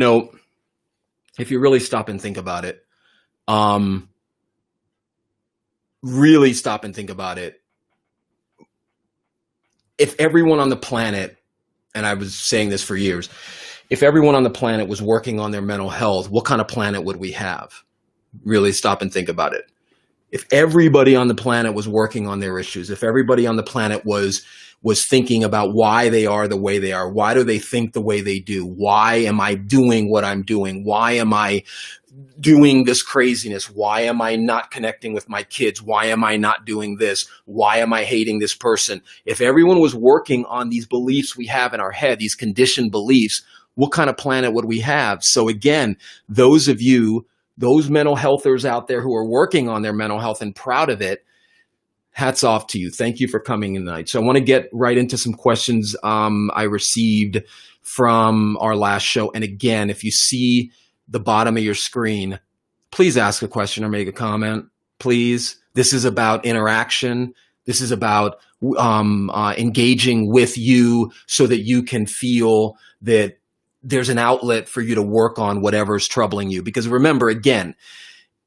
know, if you really stop and think about it, um, really stop and think about it, if everyone on the planet, and I was saying this for years, if everyone on the planet was working on their mental health, what kind of planet would we have? Really stop and think about it. If everybody on the planet was working on their issues, if everybody on the planet was thinking about why they are the way they are, why do they think the way they do? Why am I doing what I'm doing? Why am I doing this craziness? Why am I not connecting with my kids? Why am I not doing this? Why am I hating this person? If everyone was working on these beliefs we have in our head, these conditioned beliefs, what kind of planet would we have? So again, those of you, those mental healthers out there who are working on their mental health and proud of it, hats off to you. Thank you for coming tonight. So I want to get right into some questions I received from our last show. And again, if you see the bottom of your screen, please ask a question or make a comment, please. This is about interaction. This is about engaging with you so that you can feel that there's an outlet for you to work on whatever's troubling you. Because remember, again,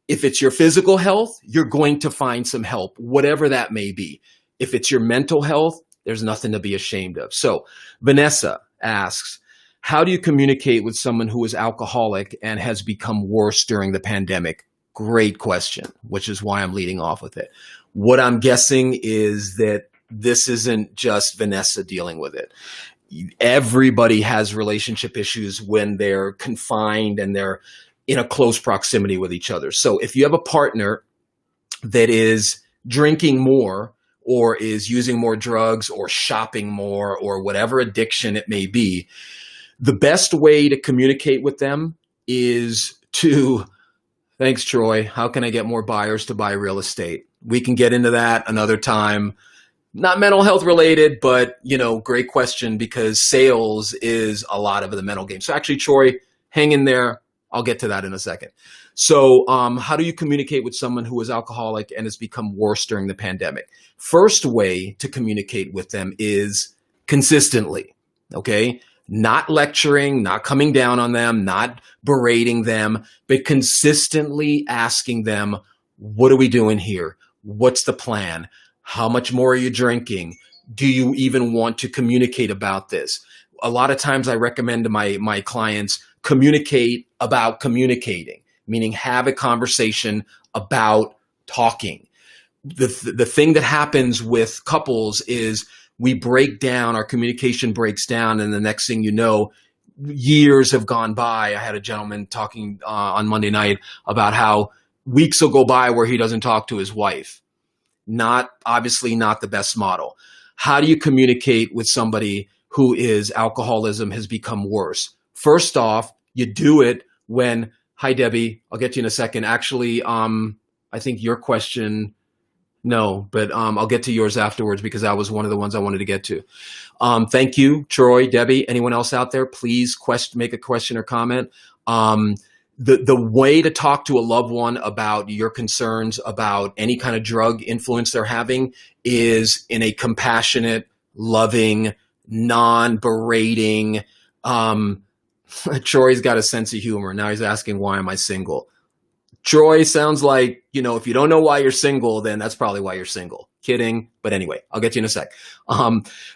if it's your physical health, you're going to find some help, whatever that may be. If it's your mental health, there's nothing to be ashamed of. So Vanessa asks, how do you communicate with someone who is alcoholic and has become worse during the pandemic? Great question, which is why I'm leading off with it. What I'm guessing is that this isn't just Vanessa dealing with it. Everybody has relationship issues when they're confined and they're in a close proximity with each other. So if you have a partner that is drinking more or is using more drugs or shopping more or whatever addiction it may be, the best way to communicate with them is to, thanks, Troy, how can I get more buyers to buy real estate? We can get into that another time. Not mental health related, but, great question, because sales is a lot of the mental game. So actually, Troy, hang in there. I'll get to that in a second. So how do you communicate with someone who is alcoholic and has become worse during the pandemic? First way to communicate with them is consistently, okay? Not lecturing, not coming down on them, not berating them, but consistently asking them, what are we doing here? What's the plan? How much more are you drinking? Do you even want to communicate about this? A lot of times I recommend to my clients, communicate about communicating, meaning have a conversation about talking. The thing that happens with couples is we break down, our communication breaks down, and the next thing you know, years have gone by. I had a gentleman talking on Monday night about how weeks will go by where he doesn't talk to his wife. Obviously not the best model. How do you communicate with somebody who is alcoholism has become worse? First off, you do it when, hi, Debbie, I'll get to you in a second. Actually, I think your question, no, but I'll get to yours afterwards because that was one of the ones I wanted to get to. Thank you, Troy, Debbie. Anyone else out there, please make a question or comment. The way to talk to a loved one about your concerns about any kind of drug influence they're having is in a compassionate, loving, non-berating. Troy's got a sense of humor. Now he's asking, why am I single? Troy sounds like, if you don't know why you're single, then that's probably why you're single. Kidding. But anyway, I'll get you in a sec.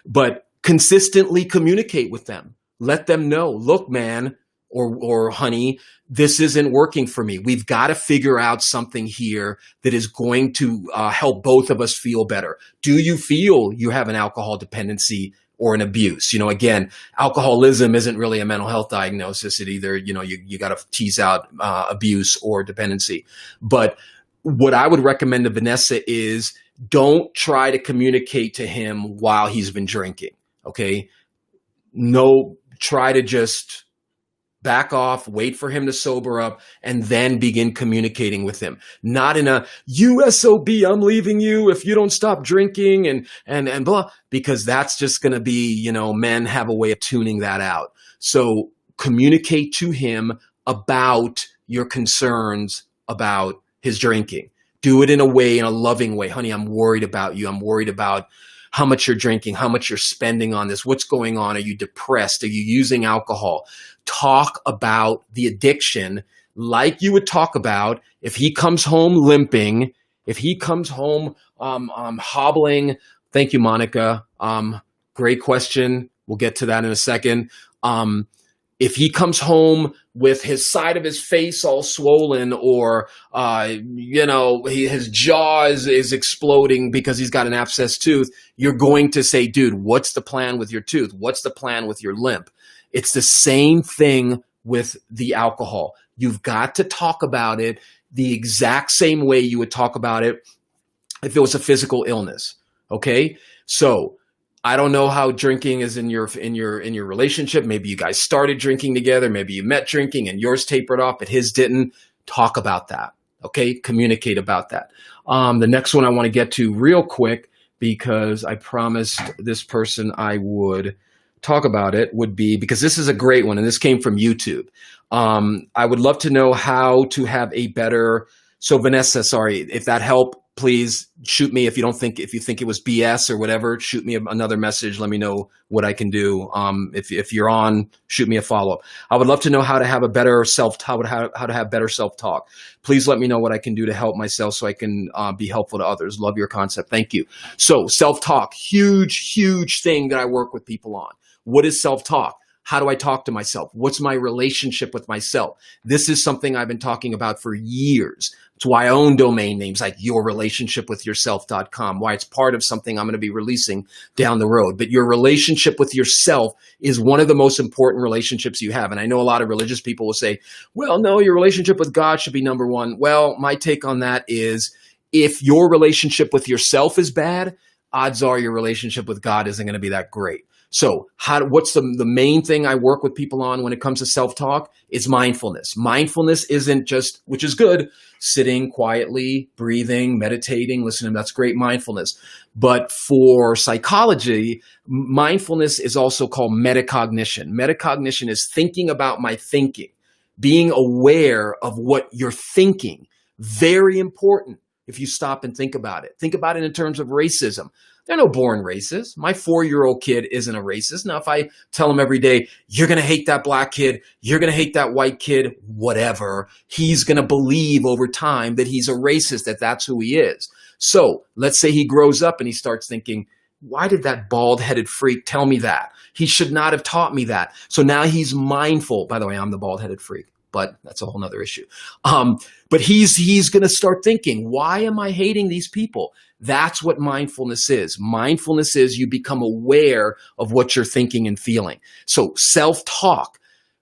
But consistently communicate with them. Let them know, look, man, or honey, this isn't working for me. We've got to figure out something here that is going to help both of us feel better. Do you feel you have an alcohol dependency or an abuse? Again, alcoholism isn't really a mental health diagnosis. It either, you got to tease out abuse or dependency. But what I would recommend to Vanessa is don't try to communicate to him while he's been drinking. Okay. No, try to just back off, wait for him to sober up, and then begin communicating with him. Not in a, you SOB, I'm leaving you if you don't stop drinking and blah, because that's just going to be, men have a way of tuning that out. So communicate to him about your concerns about his drinking. Do it in a loving way. Honey, I'm worried about you. I'm worried about how much you're drinking, how much you're spending on this, what's going on. Are you depressed? Are you using alcohol? Talk about the addiction like you would talk about if he comes home limping, if he comes home hobbling. Thank you, Monica. Great question. We'll get to that in a second. If he comes home with his side of his face all swollen, or his jaw is exploding because he's got an abscessed tooth, you're going to say, dude, what's the plan with your tooth? What's the plan with your limp? It's the same thing with the alcohol. You've got to talk about it the exact same way you would talk about it if it was a physical illness. Okay? So I don't know how drinking is in your relationship. Maybe you guys started drinking together. Maybe you met drinking and yours tapered off, but his didn't. Talk about that. Okay? Communicate about that. The next one I want to get to real quick, because I promised this person I would talk about it, would be, because this is a great one, and this came from YouTube. I would love to know how to have a better. So Vanessa, sorry, if that helped, please shoot me. If you think it was BS or whatever, shoot me another message. Let me know what I can do. If you're on, shoot me a follow-up. I would love to know how to have a better how to have better self-talk. Please let me know what I can do to help myself so I can be helpful to others. Love your concept. Thank you. So self-talk, huge thing that I work with people on. What is self-talk? How do I talk to myself? What's my relationship with myself? This is something I've been talking about for years. It's why I own domain names like yourrelationshipwithyourself.com, why it's part of something I'm going to be releasing down the road. But your relationship with yourself is one of the most important relationships you have. And I know a lot of religious people will say, well, no, your relationship with God should be number one. Well, my take on that is, if your relationship with yourself is bad, odds are your relationship with God isn't going to be that great. So what's the main thing I work with people on when it comes to self-talk is mindfulness. Mindfulness isn't just, which is good, sitting quietly, breathing, meditating, listening. That's great mindfulness. But for psychology, mindfulness is also called metacognition. Metacognition is thinking about my thinking, being aware of what you're thinking. Very important if you stop and think about it. Think about it in terms of racism. They're no born racist. My 4-year-old kid isn't a racist. Now, if I tell him every day, you're going to hate that black kid, you're going to hate that white kid, whatever, he's going to believe over time that he's a racist, that that's who he is. So let's say he grows up and he starts thinking, why did that bald-headed freak tell me that? He should not have taught me that. So now he's mindful. By the way, I'm the bald-headed freak, but that's a whole nother issue. But he's going to start thinking, why am I hating these people? That's what mindfulness is. Mindfulness is you become aware of what you're thinking and feeling. So self-talk.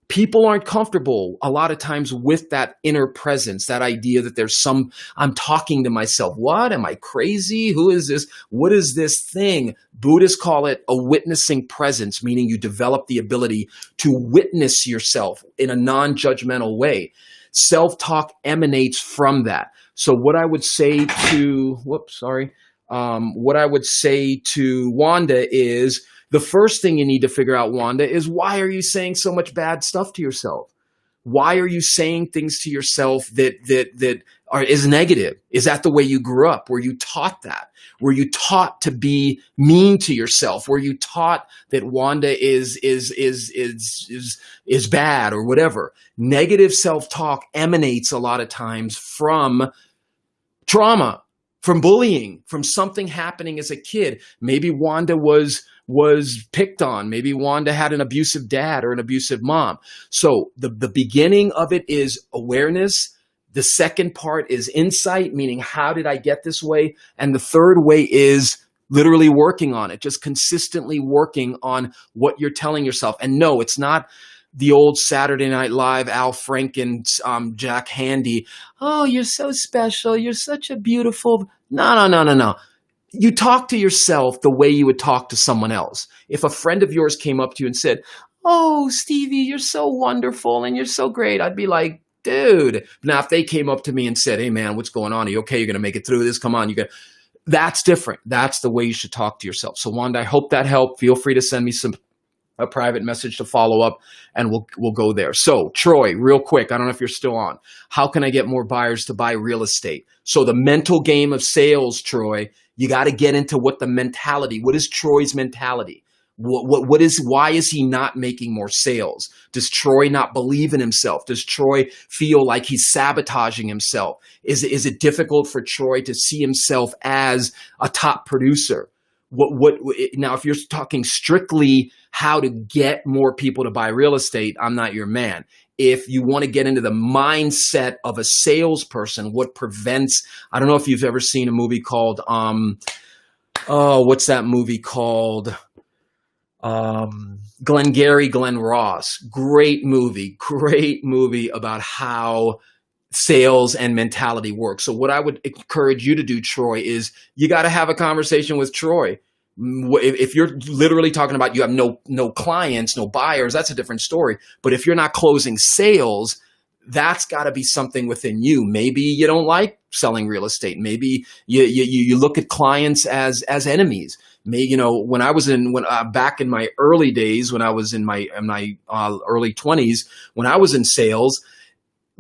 People aren't comfortable a lot of times with that inner presence, that idea that I'm talking to myself. What? Am I crazy? Who is this? What is this thing? Buddhists call it a witnessing presence, meaning you develop the ability to witness yourself in a non-judgmental way. Self-talk emanates from that. So what I would say to, what I would say to Wanda is, the first thing you need to figure out, Wanda, is why are you saying so much bad stuff to yourself? Why are you saying things to yourself that is negative? Is that the way you grew up? Were you taught that? Were you taught to be mean to yourself? Were you taught that Wanda is bad or whatever? Negative self-talk emanates a lot of times from trauma, from bullying, from something happening as a kid. Maybe Wanda was picked on. Maybe Wanda had an abusive dad or an abusive mom. So the beginning of it is awareness. The second part is insight, meaning how did I get this way? And the third way is literally working on it, just consistently working on what you're telling yourself. And no, it's not the old Saturday Night Live, Al Franken, Jack Handy. Oh, you're so special. You're such a beautiful. No. You talk to yourself the way you would talk to someone else. If a friend of yours came up to you and said, oh, Stevie, you're so wonderful and you're so great, I'd be like, dude. Now, if they came up to me and said, hey, man, what's going on? Are you okay? You're going to make it through this? Come on. That's different. That's the way you should talk to yourself. So, Wanda, I hope that helped. Feel free to send me some a private message to follow up, and we'll go there. So Troy, real quick, I don't know if you're still on. How can I get more buyers to buy real estate? So the mental game of sales, Troy, you got to get into what is Troy's mentality? Why is he not making more sales? Does Troy not believe in himself? Does Troy feel like he's sabotaging himself? Is it difficult for Troy to see himself as a top producer? Now, if you're talking strictly how to get more people to buy real estate, I'm not your man. If you want to get into the mindset of a salesperson, what prevents, I don't know if you've ever seen a movie called, what's that movie called? Glengarry Glen Ross. Great movie about how sales and mentality work. So what I would encourage you to do, Troy, is you got to have a conversation with Troy. If you're literally talking about you have no clients, no buyers, that's a different story. But if you're not closing sales, that's got to be something within you. Maybe you don't like selling real estate. Maybe you look at clients as enemies. Maybe, back in my early days, when I was in my early 20s, when I was in sales,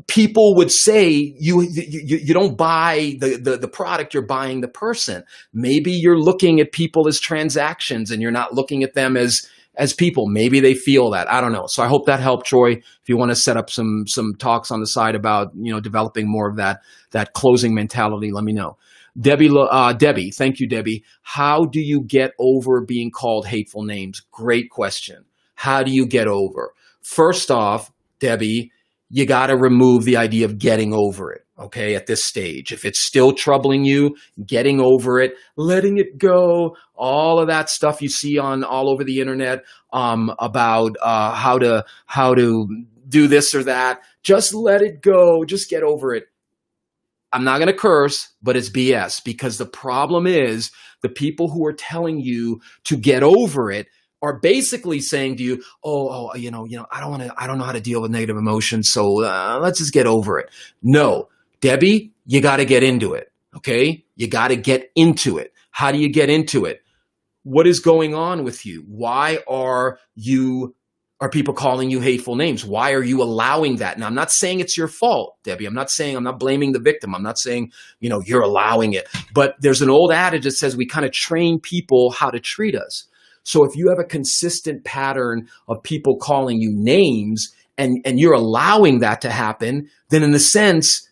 people would say you don't buy the product, you're buying the person. Maybe you're looking at people as transactions and you're not looking at them as people. Maybe they feel that. I don't know. So I hope that helped, Troy. If you want to set up some talks on the side about developing more of that closing mentality, let me know. Debbie, thank you, Debbie. How do you get over being called hateful names? Great question. How do you get over? First off, Debbie, you got to remove the idea of getting over it, okay, at this stage. If it's still troubling you, getting over it, letting it go, all of that stuff you see all over the internet about how to do this or that, just let it go, just get over it. I'm not going to curse, but it's BS, because the problem is the people who are telling you to get over it are basically saying to you, I don't know how to deal with negative emotions, so let's just get over it. No, Debbie, you got to get into it, okay? You got to get into it. How do you get into it? What is going on with you? Why are people calling you hateful names? Why are you allowing that? Now, I'm not saying it's your fault, Debbie. I'm not blaming the victim. I'm not saying, you're allowing it. But there's an old adage that says we kind of train people how to treat us. So if you have a consistent pattern of people calling you names and you're allowing that to happen, then in a sense,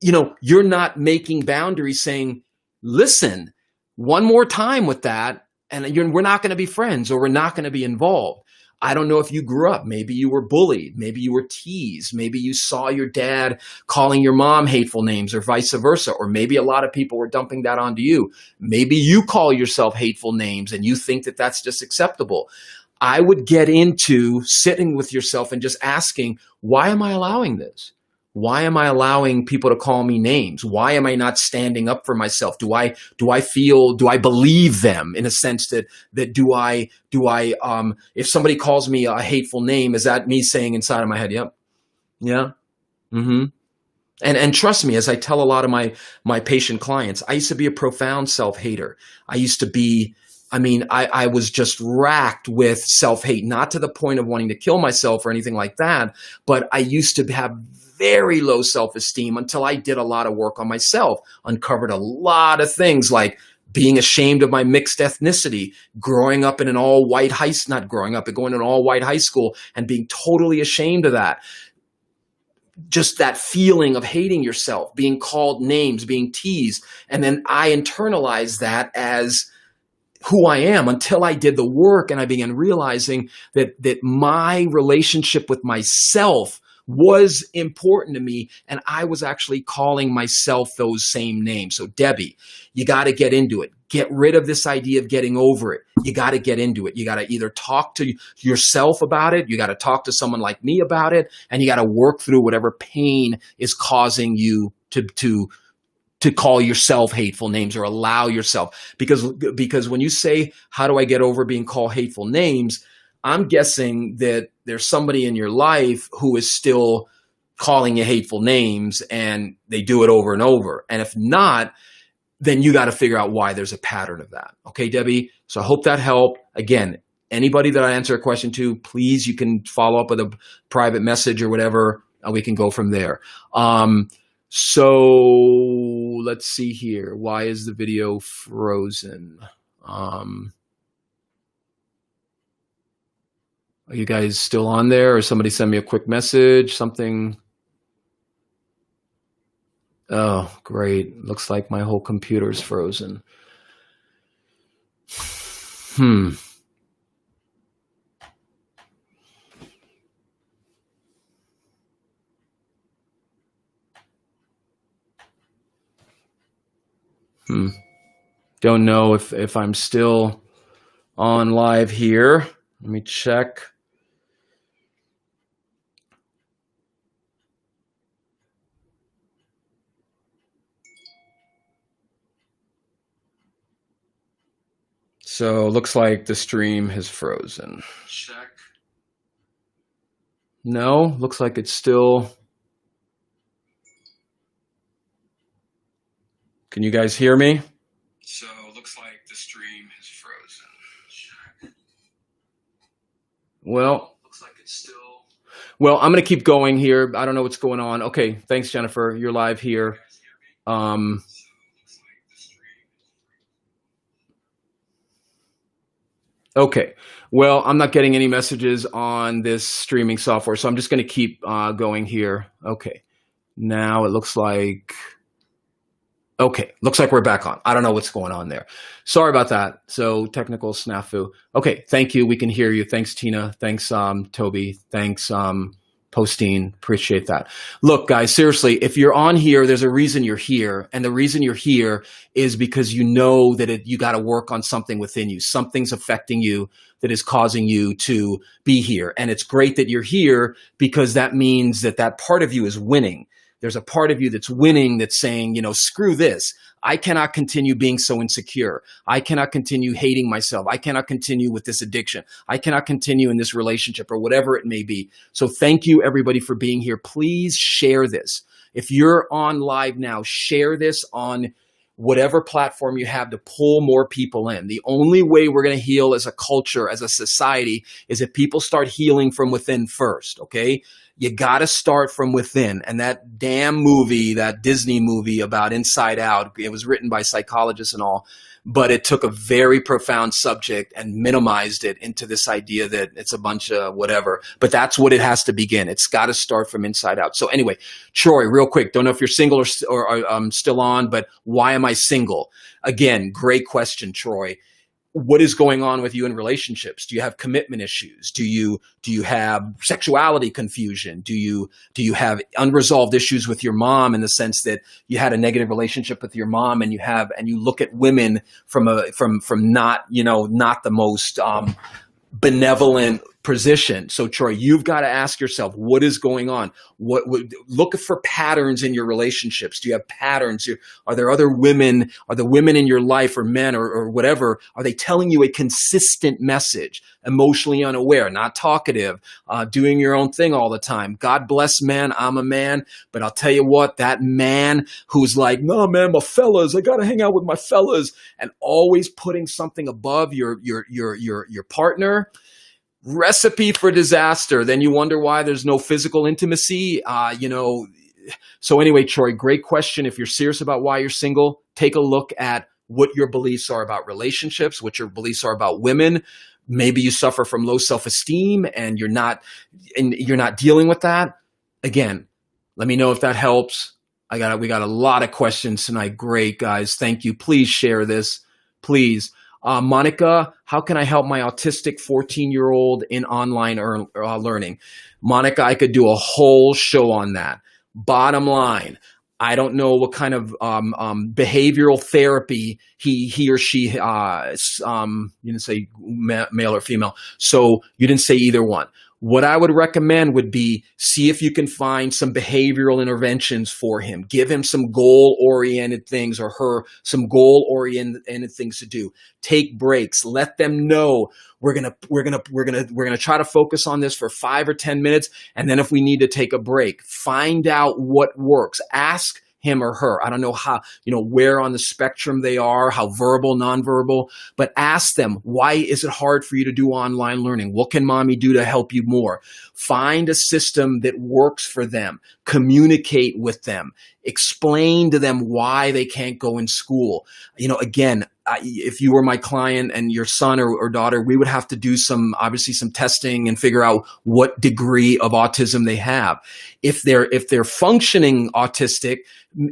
you're not making boundaries saying, listen, one more time with that, and we're not going to be friends, or we're not going to be involved. I don't know if you grew up. Maybe you were bullied. Maybe you were teased. Maybe you saw your dad calling your mom hateful names, or vice versa. Or maybe a lot of people were dumping that onto you. Maybe you call yourself hateful names and you think that that's just acceptable. I would get into sitting with yourself and just asking, why am I allowing this? Why am I allowing people to call me names? Why am I not standing up for myself? Do I believe them, in a sense that if somebody calls me a hateful name, is that me saying inside of my head, yep, yeah, mm-hmm. And trust me, as I tell a lot of my patient clients, I used to be a profound self-hater. I was just racked with self-hate, not to the point of wanting to kill myself or anything like that, but I used to have very low self-esteem until I did a lot of work on myself, uncovered a lot of things like being ashamed of my mixed ethnicity, growing up in an all-white going to an all-white high school and being totally ashamed of that. Just that feeling of hating yourself, being called names, being teased. And then I internalized that as who I am, until I did the work and I began realizing that my relationship with myself was important to me, and I was actually calling myself those same names. So Debbie, you got to get into it. Get rid of this idea of getting over it. You got to get into it. You got to either talk to yourself about it, you got to talk to someone like me about it, and you got to work through whatever pain is causing you to call yourself hateful names, or allow yourself. Because when you say, how do I get over being called hateful names, I'm guessing that there's somebody in your life who is still calling you hateful names, and they do it over and over. And if not, then you got to figure out why there's a pattern of that. Okay, Debbie? So I hope that helped. Again, Anybody that I answer a question to, please, you can follow up with a private message or whatever. We can go from there. So let's see here. Why is the video frozen? Are you guys still on there, or somebody send me a quick message, something? Oh, great. Looks like my whole computer's frozen. Don't know if I'm still on live here. Let me check. So looks like the stream has frozen. Check. No, looks like it's still. Can you guys hear me? So looks like the stream has frozen. Check. Well, looks like it's still. Well, I'm going to keep going here. I don't know what's going on. Okay, thanks, Jennifer. You're live here. Okay. Well, I'm not getting any messages on this streaming software, so I'm just going to keep going here. Okay. Now it looks like. Okay, looks like we're back on. I don't know what's going on there. Sorry about that. So technical snafu. Okay, thank you. We can hear you. Thanks, Tina. Thanks, Toby. Thanks, Postine. Appreciate that. Look, guys, seriously, if you're on here, there's a reason you're here. And the reason you're here is because you know that you got to work on something within you. Something's affecting you that is causing you to be here. And it's great that you're here because that means that that part of you is winning. There's a part of you that's winning, that's saying, you know, screw this. I cannot continue being so insecure. I cannot continue hating myself. I cannot continue with this addiction. I cannot continue in this relationship or whatever it may be. So thank you, everybody, for being here. Please share this. If you're on live now, share this on whatever platform you have to pull more people in. The only way we're going to heal as a culture, as a society, is if people start healing from within first, okay? You got to start from within. And that damn movie, that Disney movie about Inside Out, it was written by psychologists and all, but it took a very profound subject and minimized it into this idea that it's a bunch of whatever. But that's what it has to begin. It's got to start from inside out. So anyway, Troy, real quick, don't know if you're single or still on, but why am I single? Again, great question, Troy. What is going on with you in relationships? Do you have commitment issues? Do you have sexuality confusion? Do you have unresolved issues with your mom in the sense that you had a negative relationship with your mom and you look at women from not, you know, not the most benevolent position. So Troy, you've got to ask yourself, what is going on? Look for patterns in your relationships. Do you have patterns? Are there other women? Are the women in your life or men or whatever? Are they telling you a consistent message? Emotionally unaware, not talkative, doing your own thing all the time. God bless man. I'm a man, but I'll tell you what, that man who's like, no man, my fellas, I got to hang out with my fellas, and always putting something above your partner. Recipe for disaster. Then you wonder why there's no physical intimacy. So anyway, Troy, great question. If you're serious about why you're single, take a look at what your beliefs are about relationships, what your beliefs are about women. Maybe you suffer from low self-esteem and you're not dealing with that. Again, let me know if that helps. We got a lot of questions tonight. Great, guys. Thank you. Please share this. Please. Monica, how can I help my autistic 14-year-old in online learning? Monica, I could do a whole show on that. Bottom line, I don't know what kind of behavioral therapy he or she, you didn't say male or female, so you didn't say either one. What I would recommend would be see if you can find some behavioral interventions for him. Give him some goal-oriented things or her some goal-oriented things to do. Take breaks. Let them know we're gonna try to focus on this for 5 or 10 minutes, and then if we need to take a break, find out what works. Ask him or her. I don't know how, where on the spectrum they are, how verbal, nonverbal, but ask them, why is it hard for you to do online learning? What can mommy do to help you more? Find a system that works for them. Communicate with them. Explain to them why they can't go in school. Again, if you were my client and your son or daughter, we would have to do some testing and figure out what degree of autism they have. If they're functioning autistic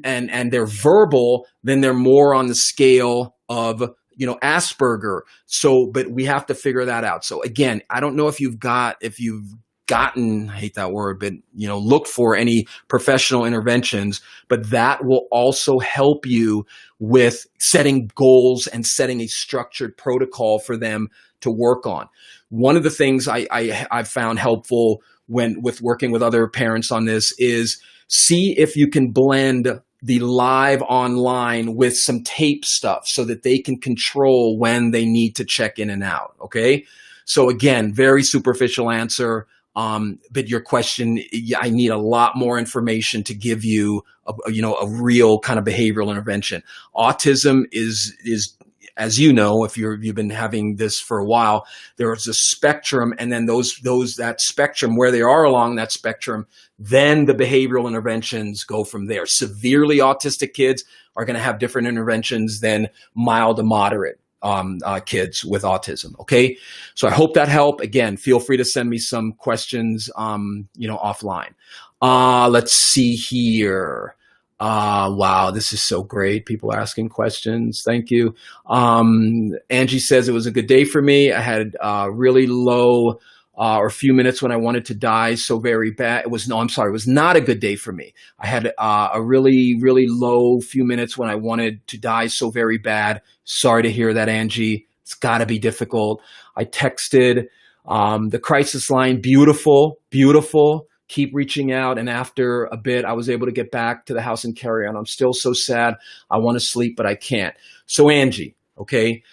and they're verbal, then they're more on the scale of Asperger. So, but we have to figure that out. So again, I don't know if you've gotten, I hate that word, but look for any professional interventions, but that will also help you with setting goals and setting a structured protocol for them to work on. One of the things I've found helpful with working with other parents on this is see if you can blend the live online with some tape stuff so that they can control when they need to check in and out. Okay. So again, very superficial answer. But your question, I need a lot more information to give you a real kind of behavioral intervention. Autism is, as you know, if you've been having this for a while, there is a spectrum, and then that spectrum, where they are along that spectrum, then the behavioral interventions go from there. Severely autistic kids are going to have different interventions than mild to moderate kids with autism. Okay. So I hope that helped. Again, feel free to send me some questions, offline. Let's see here. Wow, this is so great. People are asking questions. Thank you. Angie says it was a good day for me. I had really low or a few minutes when I wanted to die so very bad. It was not a good day for me. I had a really, really low few minutes when I wanted to die so very bad. Sorry to hear that, Angie. It's got to be difficult. I texted the crisis line. Beautiful, beautiful. Keep reaching out. And after a bit, I was able to get back to the house and carry on. I'm still so sad. I want to sleep, but I can't. So Angie, okay,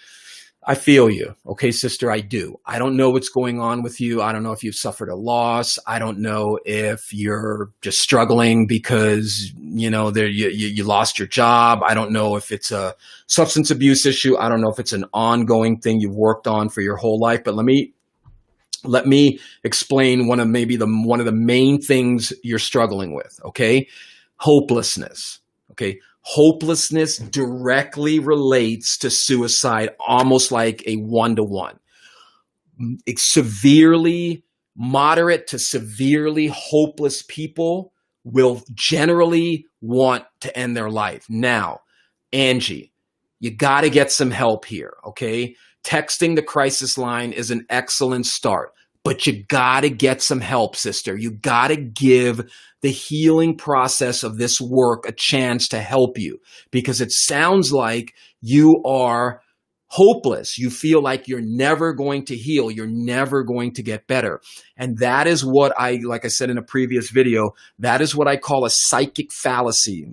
I feel you. Okay, sister, I do. I don't know what's going on with you. I don't know if you've suffered a loss. I don't know if you're just struggling because, you lost your job. I don't know if it's a substance abuse issue. I don't know if it's an ongoing thing you've worked on for your whole life. But let me explain one of the main things you're struggling with. Okay, hopelessness. Okay. Hopelessness directly relates to suicide, almost like a 1-to-1. Severely moderate to severely hopeless people will generally want to end their life. Now, Angie, you got to get some help here, okay? Texting the crisis line is an excellent start, but you got to get some help, sister. You got to give the healing process of this work a chance to help you, because it sounds like you are hopeless. You feel like you're never going to heal. You're never going to get better. And that is what like I said in a previous video, that is what I call a psychic fallacy,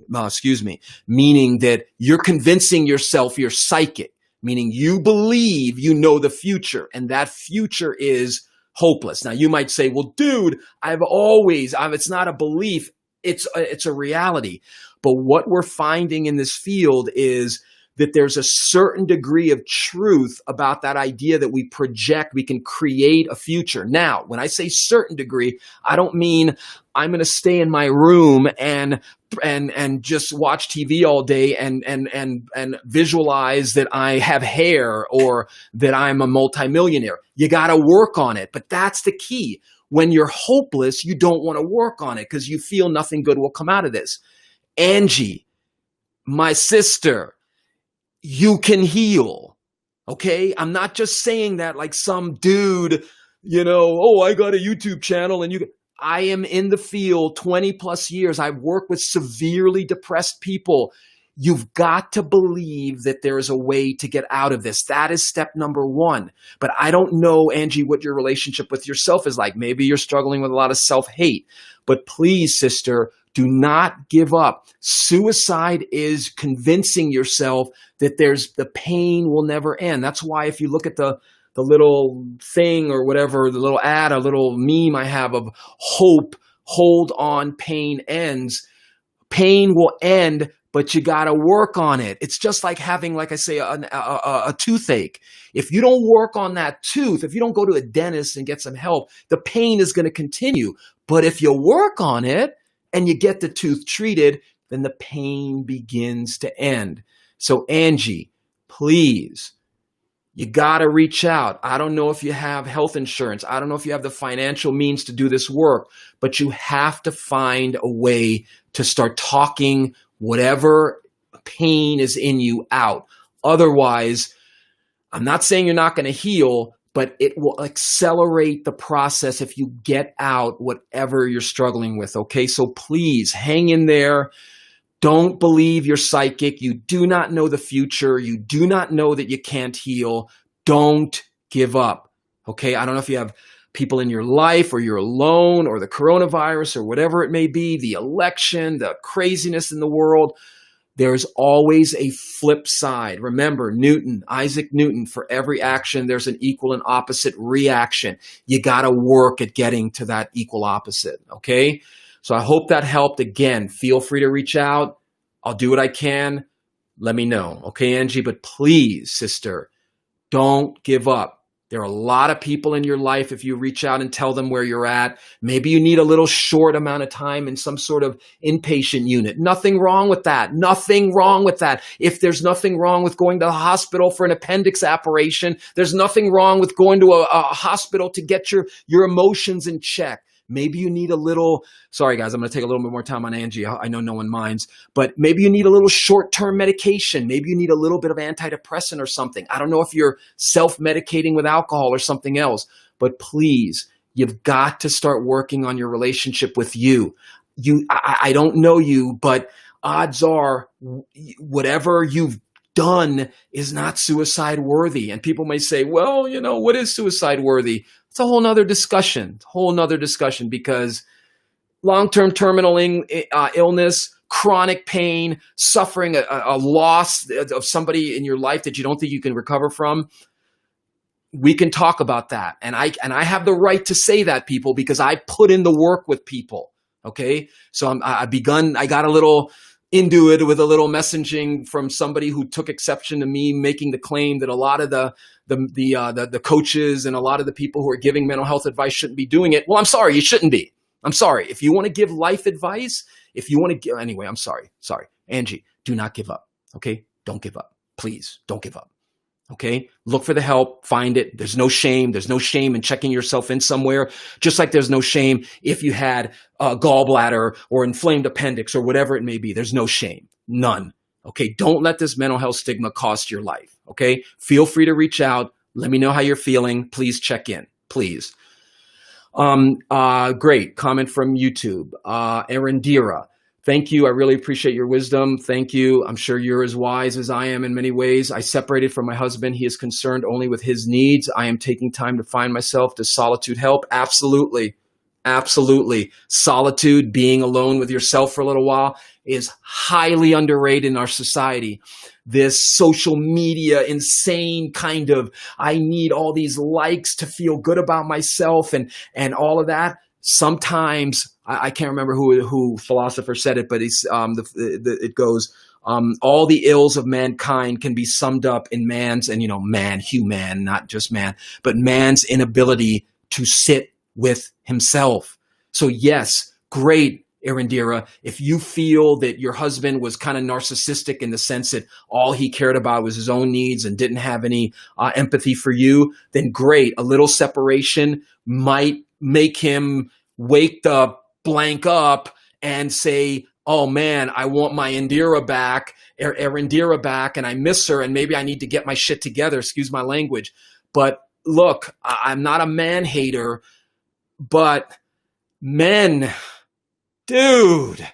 meaning that you're convincing yourself you're psychic, meaning you believe you know the future, and that future is hopeless. Now you might say, well, dude, it's not a belief. It's a reality. But what we're finding in this field is that there's a certain degree of truth about that idea that we project, we can create a future. Now, when I say certain degree, I don't mean I'm going to stay in my room and just watch TV all day and visualize that I have hair or that I'm a multimillionaire. You got to work on it. But that's the key. When you're hopeless, you don't want to work on it because you feel nothing good will come out of this. Angie, my sister, you can heal. Okay? I'm not just saying that like some dude, I got a YouTube channel and I am in the field 20 plus years. I've worked with severely depressed people. You've got to believe that there is a way to get out of this. That is step number one. But I don't know, Angie, what your relationship with yourself is like. Maybe you're struggling with a lot of self-hate. But please, sister, do not give up. Suicide is convincing yourself that the pain will never end. That's why if you look at the little thing or whatever, the little ad, a little meme I have of hope, hold on, pain ends. pain will end, but you got to work on it. It's just like having, like I say, a toothache. If you don't work on that tooth, if you don't go to a dentist and get some help, the pain is going to continue. But if you work on it and you get the tooth treated, then the pain begins to end. So Angie, please, you got to reach out. I don't know if you have health insurance. I don't know if you have the financial means to do this work, but you have to find a way to start talking whatever pain is in you out. Otherwise, I'm not saying you're not going to heal, but it will accelerate the process if you get out whatever you're struggling with. Okay, so please hang in there. Don't believe you're psychic. You do not know the future. You do not know that you can't heal. Don't give up. Okay, I don't know if you have people in your life or you're alone or the coronavirus or whatever it may be, the election, the craziness in the world. There's always a flip side. Remember, Isaac Newton, for every action, there's an equal and opposite reaction. You got to work at getting to that equal opposite, okay? So I hope that helped. Again, feel free to reach out. I'll do what I can. Let me know, okay, Angie? But please, sister, don't give up. There are a lot of people in your life, if you reach out and tell them where you're at. Maybe you need a little short amount of time in some sort of inpatient unit. Nothing wrong with that. Nothing wrong with that. If there's nothing wrong with going to the hospital for an appendix operation, there's nothing wrong with going to a hospital to get your emotions in check. Maybe you need a little, sorry guys, I'm going to take a little bit more time on Angie. I know no one minds, but maybe you need a little short-term medication. Maybe you need a little bit of antidepressant or something. I don't know if you're self-medicating with alcohol or something else, but please, you've got to start working on your relationship with you. I don't know you, but odds are whatever you've done is not suicide worthy. And people may say, well, what is suicide worthy? It's a whole nother discussion, because long-term terminal illness, chronic pain, suffering a loss of somebody in your life that you don't think you can recover from, we can talk about that. And I have the right to say that, people, because I put in the work with people, okay? So I got a little into it with a little messaging from somebody who took exception to me making the claim that a lot of the coaches and a lot of the people who are giving mental health advice shouldn't be doing it. Well, I'm sorry, you shouldn't be. I'm sorry. If you want to give life advice, anyway, I'm sorry. Angie, do not give up. Okay? Don't give up. Please don't give up. Okay? Look for the help, find it. There's no shame. There's no shame in checking yourself in somewhere, just like there's no shame if you had a gallbladder or inflamed appendix or whatever it may be. There's no shame. None. Okay? Don't let this mental health stigma cost your life. Okay? Feel free to reach out. Let me know how you're feeling. Please check in. Please. Great comment from YouTube. Arindira. Thank you. I really appreciate your wisdom. Thank you. I'm sure you're as wise as I am in many ways. I separated from my husband. He is concerned only with his needs. I am taking time to find myself. Does solitude help? Absolutely. Absolutely. Solitude, being alone with yourself for a little while, is highly underrated in our society. This social media, insane kind of, I need all these likes to feel good about myself and all of that. Sometimes, I can't remember who philosopher said it, but it goes, all the ills of mankind can be summed up in man's, and human, not just man, but man's inability to sit with himself. So yes, great, Arindira. If you feel that your husband was kind of narcissistic in the sense that all he cared about was his own needs and didn't have any empathy for you, then great. A little separation might make him wake the blank up and say, oh man, I want my Arindira back, and I miss her, and maybe I need to get my shit together, excuse my language. But look, I'm not a man hater, but men, dude,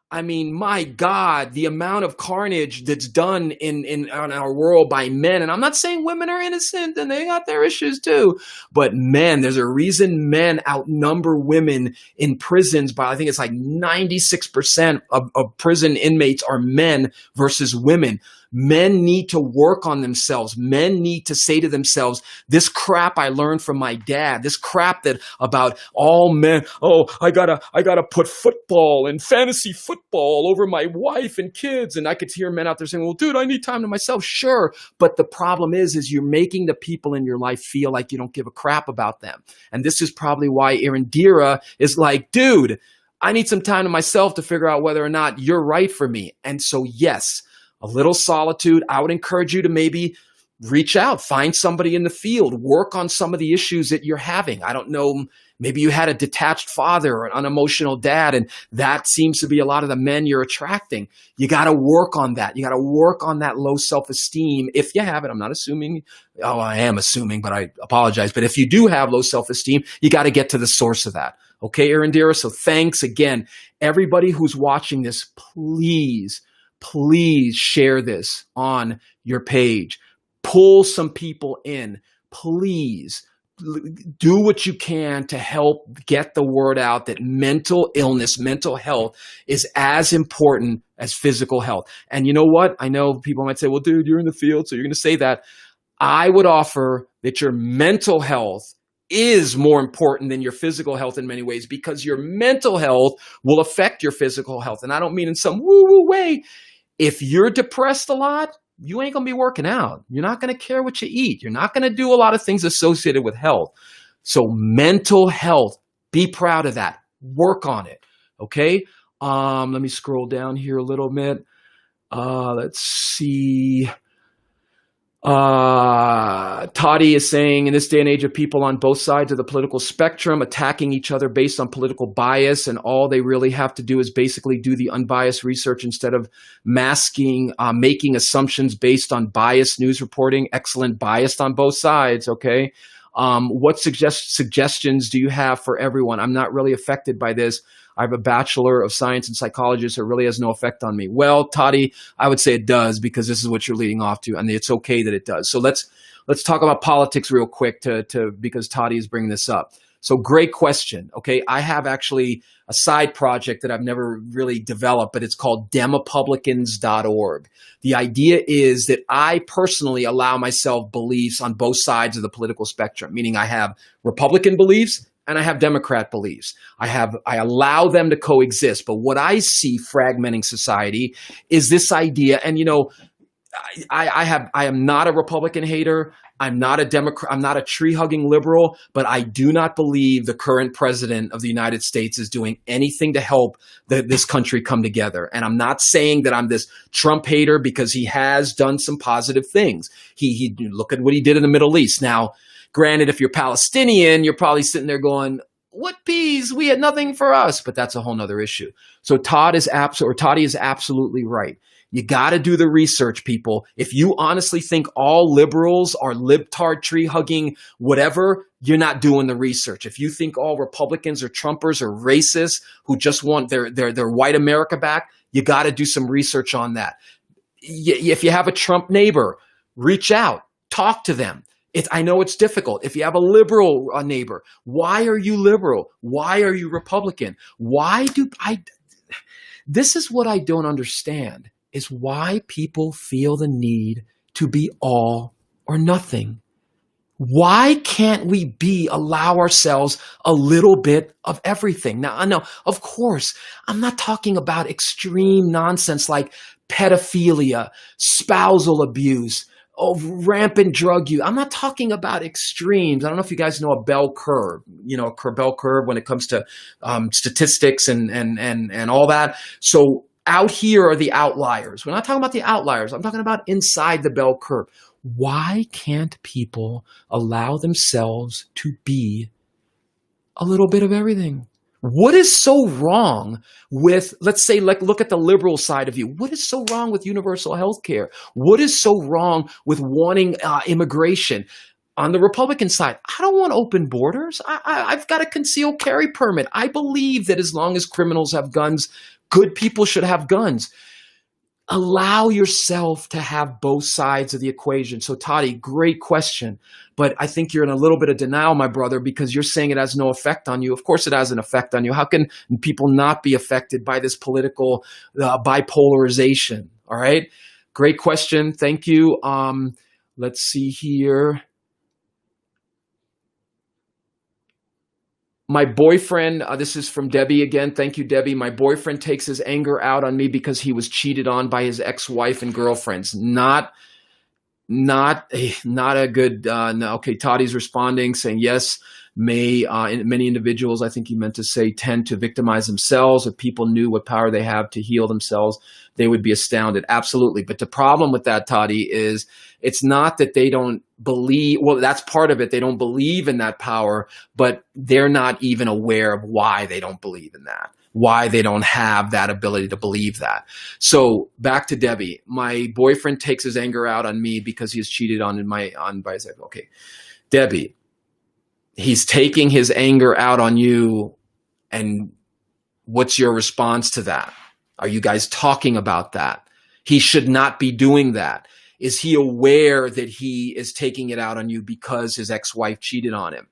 I mean, my God, the amount of carnage that's done in our world by men. And I'm not saying women are innocent and they got their issues too, but men, there's a reason men outnumber women in prisons by, I think it's like 96% of prison inmates are men versus women. Men need to work on themselves. Men need to say to themselves, this crap I learned from my dad, this crap that about all men, oh, I gotta put football and fantasy football over my wife and kids. And I could hear men out there saying, well, dude, I need time to myself. Sure. But the problem is you're making the people in your life feel like you don't give a crap about them. And this is probably why Irindira is like, dude, I need some time to myself to figure out whether or not you're right for me. And so, yes, a little solitude. I would encourage you to maybe reach out, find somebody in the field, work on some of the issues that you're having. I don't know, maybe you had a detached father or an unemotional dad, and that seems to be a lot of the men you're attracting. You got to work on that. You got to work on that low self-esteem. If you have it, I'm not assuming. Oh, I am assuming, but I apologize. But if you do have low self-esteem, you got to get to the source of that. Okay, Irindira? So thanks again. Everybody who's watching this, please share this on your page. Pull some people in. Please do what you can to help get the word out that mental illness, mental health is as important as physical health. And you know what? I know people might say, well, dude, you're in the field, so you're going to say that. I would offer that your mental health is more important than your physical health in many ways, because your mental health will affect your physical health. And I don't mean in some woo-woo way. If you're depressed a lot, you ain't going to be working out. You're not going to care what you eat. You're not going to do a lot of things associated with health. So mental health, be proud of that. Work on it. Okay. Let me scroll down here a little bit. Let's see. Toddy is saying, in this day and age of people on both sides of the political spectrum attacking each other based on political bias, and all they really have to do is basically do the unbiased research instead of making assumptions based on biased news reporting. Excellent, biased on both sides. Okay. What suggestions do you have for everyone? I'm not really affected by this. I have a Bachelor of Science in Psychology, so it really has no effect on me. Well, Toddy, I would say it does, because this is what you're leading off to, and it's okay that it does. So let's talk about politics real quick because Toddy is bringing this up. So great question. Okay, I have actually a side project that I've never really developed, but it's called demopublicans.org. The idea is that I personally allow myself beliefs on both sides of the political spectrum, meaning I have Republican beliefs and I have Democrat beliefs. I allow them to coexist. But what I see fragmenting society is this idea, and I am not a Republican hater. I'm not a Democrat. I'm not a tree-hugging liberal, but I do not believe the current president of the United States is doing anything to help this country come together. And I'm not saying that I'm this Trump hater, because he has done some positive things. He look at what he did in the Middle East. Now, granted, if you're Palestinian, you're probably sitting there going, what peas? We had nothing for us. But that's a whole nother issue. So Toddy is absolutely right. You got to do the research, people. If you honestly think all liberals are libtard, tree-hugging, whatever, you're not doing the research. If you think all Republicans or Trumpers are racists who just want their white America back, you got to do some research on that. If you have a Trump neighbor, reach out, talk to them. I know it's difficult. If you have a liberal neighbor, why are you liberal? Why are you Republican? This is what I don't understand, is why people feel the need to be all or nothing. Why can't we allow ourselves a little bit of everything? Now, I know, of course, I'm not talking about extreme nonsense like pedophilia, spousal abuse, rampant drug use. I'm not talking about extremes. I don't know if you guys know a bell curve, a bell curve when it comes to statistics and all that. So out here are the outliers. We're not talking about the outliers. I'm talking about inside the bell curve. Why can't people allow themselves to be a little bit of everything? What is so wrong with, let's say, look at the liberal side of you. What is so wrong with universal health care? What is so wrong with wanting immigration? On the Republican side, I don't want open borders. I've got a concealed carry permit. I believe that as long as criminals have guns, good people should have guns. Allow yourself to have both sides of the equation. So Toddy, great question. But I think you're in a little bit of denial, my brother, because you're saying it has no effect on you. Of course it has an effect on you. How can people not be affected by this political bipolarization? All right. Great question. Thank you. Let's see here. My boyfriend, this is from Debbie again. Thank you, Debbie. My boyfriend takes his anger out on me because he was cheated on by his ex-wife and girlfriends. Not a good, no. Okay, Toddy's responding, saying yes, many individuals, I think he meant to say, tend to victimize themselves. If people knew what power they have to heal themselves, they would be astounded. Absolutely. But the problem with that, Toddy, is it's not that they don't believe, well, that's part of it. They don't believe in that power, but they're not even aware of why they don't believe in that, why they don't have that ability to believe that. So back to Debbie. My boyfriend takes his anger out on me because he's cheated on by his ex. Okay, Debbie, he's taking his anger out on you, and what's your response to that? Are you guys talking about that? He should not be doing that. Is he aware that he is taking it out on you because his ex-wife cheated on him?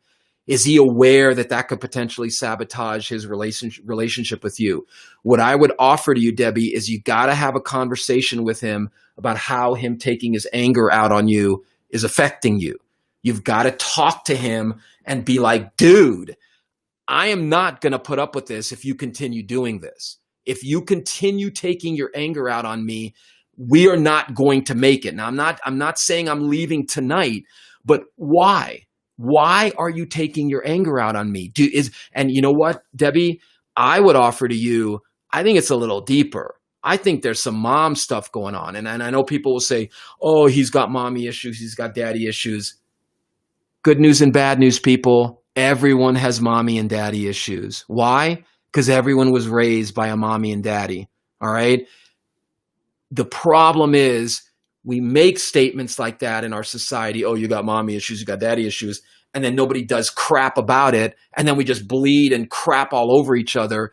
Is he aware that that could potentially sabotage his relationship with you? What I would offer to you, Debbie, is you got to have a conversation with him about how him taking his anger out on you is affecting you. You've got to talk to him and be like, dude, I am not going to put up with this if you continue doing this. If you continue taking your anger out on me, we are not going to make it. Now, I'm not saying I'm leaving tonight, but why? Why are you taking your anger out on me? And you know what, Debbie, I would offer to you, I think it's a little deeper. I think there's some mom stuff going on. And I know people will say, oh, he's got mommy issues. He's got daddy issues. Good news and bad news, people. Everyone has mommy and daddy issues. Why? Because everyone was raised by a mommy and daddy. All right. The problem is we make statements like that in our society. Oh, you got mommy issues, you got daddy issues. And then nobody does crap about it. And then we just bleed and crap all over each other.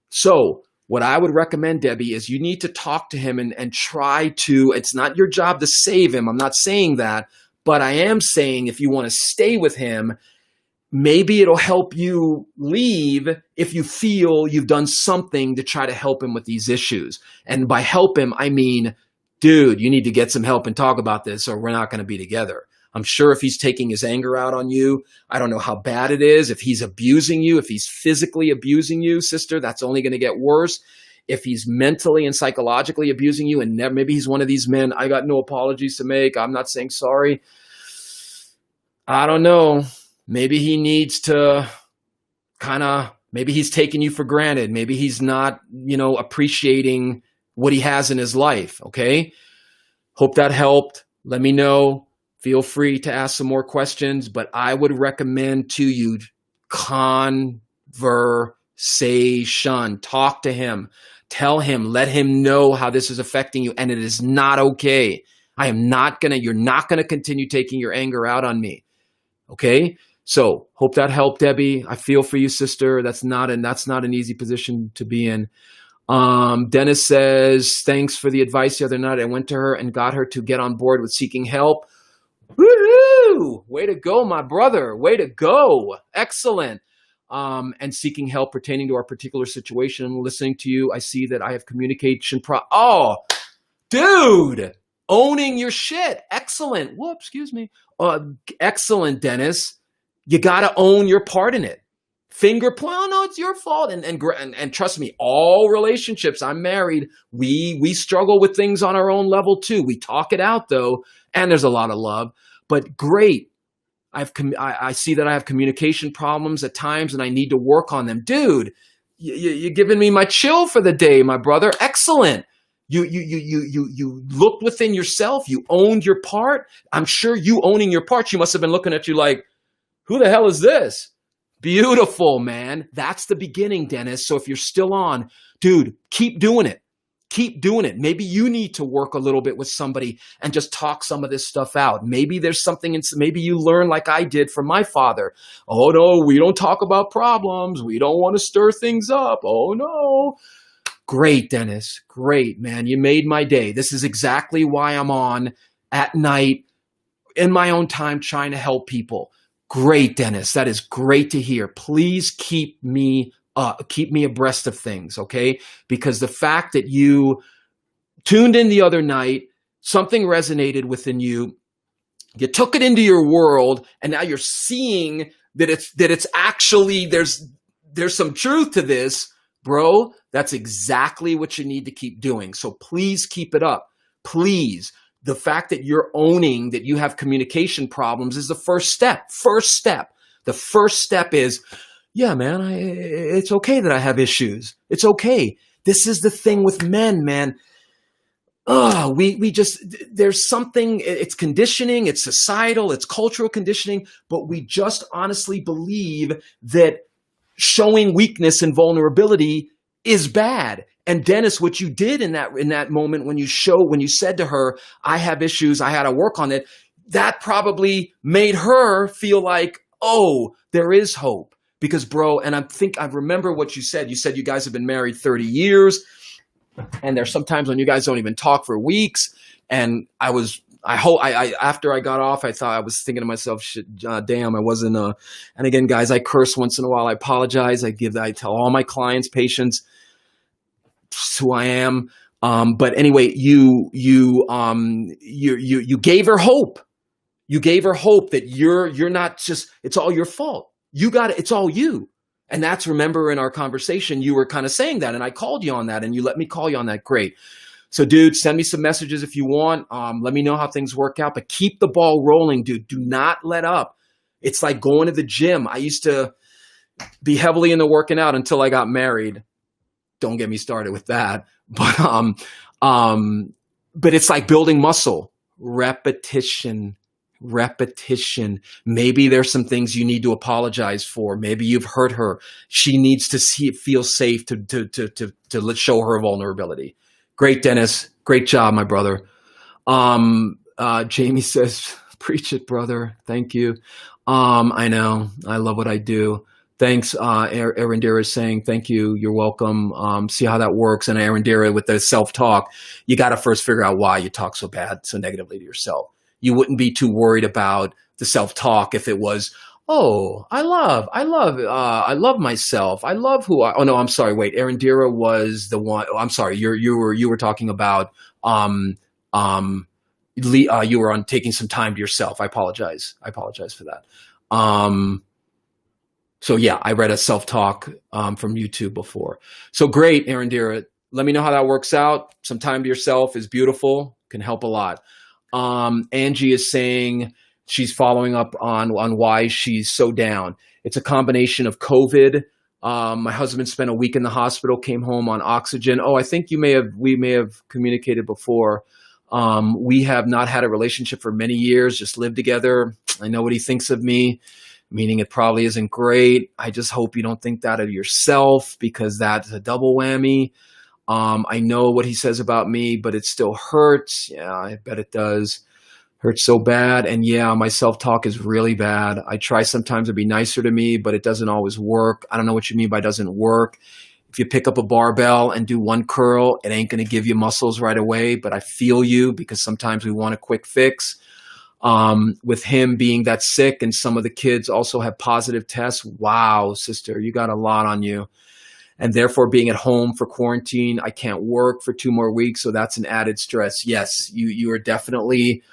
So what I would recommend, Debbie, is you need to talk to him and try to, it's not your job to save him. I'm not saying that, but I am saying if you want to stay with him, maybe it'll help you leave if you feel you've done something to try to help him with these issues. And by help him, I mean, dude, you need to get some help and talk about this or we're not going to be together. I'm sure if he's taking his anger out on you, I don't know how bad it is. If he's abusing you, if he's physically abusing you, sister, that's only going to get worse. If he's mentally and psychologically abusing you, and maybe he's one of these men, I got no apologies to make, I'm not saying sorry. I don't know. Maybe he needs to maybe he's taking you for granted. Maybe he's not, appreciating what he has in his life. Okay. Hope that helped. Let me know. Feel free to ask some more questions, but I would recommend to you conversation. Talk to him. Tell him, let him know how this is affecting you. And it is not okay. You're not going to continue taking your anger out on me. Okay. So hope that helped, Debbie. I feel for you, sister. That's not an easy position to be in. Dennis says, thanks for the advice the other night. I went to her and got her to get on board with seeking help. Woo-hoo! Way to go, my brother. Way to go. Excellent. And seeking help pertaining to our particular situation. Listening to you, I see that I have communication oh, dude. Owning your shit. Excellent. Whoops, excuse me. Excellent, Dennis. You got to own your part in it. Oh, no, it's your fault. And trust me, all relationships, I'm married, we struggle with things on our own level too. We talk it out though, and there's a lot of love. But great. I see that I have communication problems at times and I need to work on them. Dude, you're giving me my chill for the day, my brother. Excellent. You looked within yourself. You owned your part. I'm sure you owning your part, she must have been looking at you like, who the hell is this? Beautiful, man. That's the beginning, Dennis. So if you're still on, dude, keep doing it. Keep doing it. Maybe you need to work a little bit with somebody and just talk some of this stuff out. Maybe there's something, maybe you learn like I did from my father. Oh, no, we don't talk about problems. We don't want to stir things up. Oh, no. Great, Dennis. Great, man. You made my day. This is exactly why I'm on at night in my own time trying to help people. Great, Dennis. That is great to hear. Please keep me abreast of things, okay? Because the fact that you tuned in the other night, Something resonated within you. You took it into your world, and now you're seeing that it's actually there's some truth to this, bro. That's exactly what you need to keep doing. So please keep it up. Please. The fact that you're owning that you have communication problems is the first step. The first step is, yeah, man, it's okay that I have issues. It's okay. This is the thing with men, man. We just, there's something, it's conditioning, it's societal, it's cultural conditioning, but we just honestly believe that showing weakness and vulnerability is bad. And Dennis, what you did in that moment when you said to her, I have issues, I had to work on it, that probably made her feel like, oh, there is hope. Because bro, and I remember what you said. You said you guys have been married 30 years. And there's sometimes when you guys don't even talk for weeks. And after I got off, I was thinking to myself, shit, damn, I wasn't, and again, guys, I curse once in a while. I apologize. I tell all my clients, patients, who I am. But anyway, you gave her hope. You gave her hope that you're not just, it's all your fault. You got it. It's all you. And that's, remember in our conversation, you were kind of saying that, and I called you on that, and you let me call you on that. Great. So dude, send me some messages if you want. Let me know how things work out, but keep the ball rolling, dude. Do not let up. It's like going to the gym. I used to be heavily into working out until I got married. Don't get me started with that. But it's like building muscle. Repetition. Maybe there's some things you need to apologize for. Maybe you've hurt her. She needs to feel safe to show her vulnerability. Great, Dennis. Great job, my brother. Jamie says, preach it, brother. Thank you. I know. I love what I do. Thanks. Arindira is saying, thank you. You're welcome. See how that works. And Arindira, with the self-talk, you got to first figure out why you talk so negatively to yourself. You wouldn't be too worried about the self-talk if it was, oh, I love myself. I love who I, oh no, I'm sorry. Wait, Arindira was the one. Oh, I'm sorry. You were talking about, you were on taking some time to yourself. I apologize for that. So yeah, I read a self-talk, from YouTube before. So great, Arindira. Let me know how that works out. Some time to yourself is beautiful, can help a lot. Angie is saying she's following up on why she's so down. It's a combination of COVID. My husband spent a week in the hospital, came home on oxygen. Oh, I think we may have communicated before. We have not had a relationship for many years, just lived together. I know what he thinks of me, meaning it probably isn't great. I just hope you don't think that of yourself, because that's a double whammy. I know what he says about me, but it still hurts. Yeah, I bet it does. Hurts so bad. And yeah, my self-talk is really bad. I try sometimes to be nicer to me, but it doesn't always work. I don't know what you mean by doesn't work. If you pick up a barbell and do one curl, it ain't going to give you muscles right away, but I feel you, because sometimes we want a quick fix. With him being that sick and some of the kids also have positive tests. Wow, sister, you got a lot on you. And therefore being at home for quarantine, I can't work for 2 more weeks. So that's an added stress. Yes, you are definitely,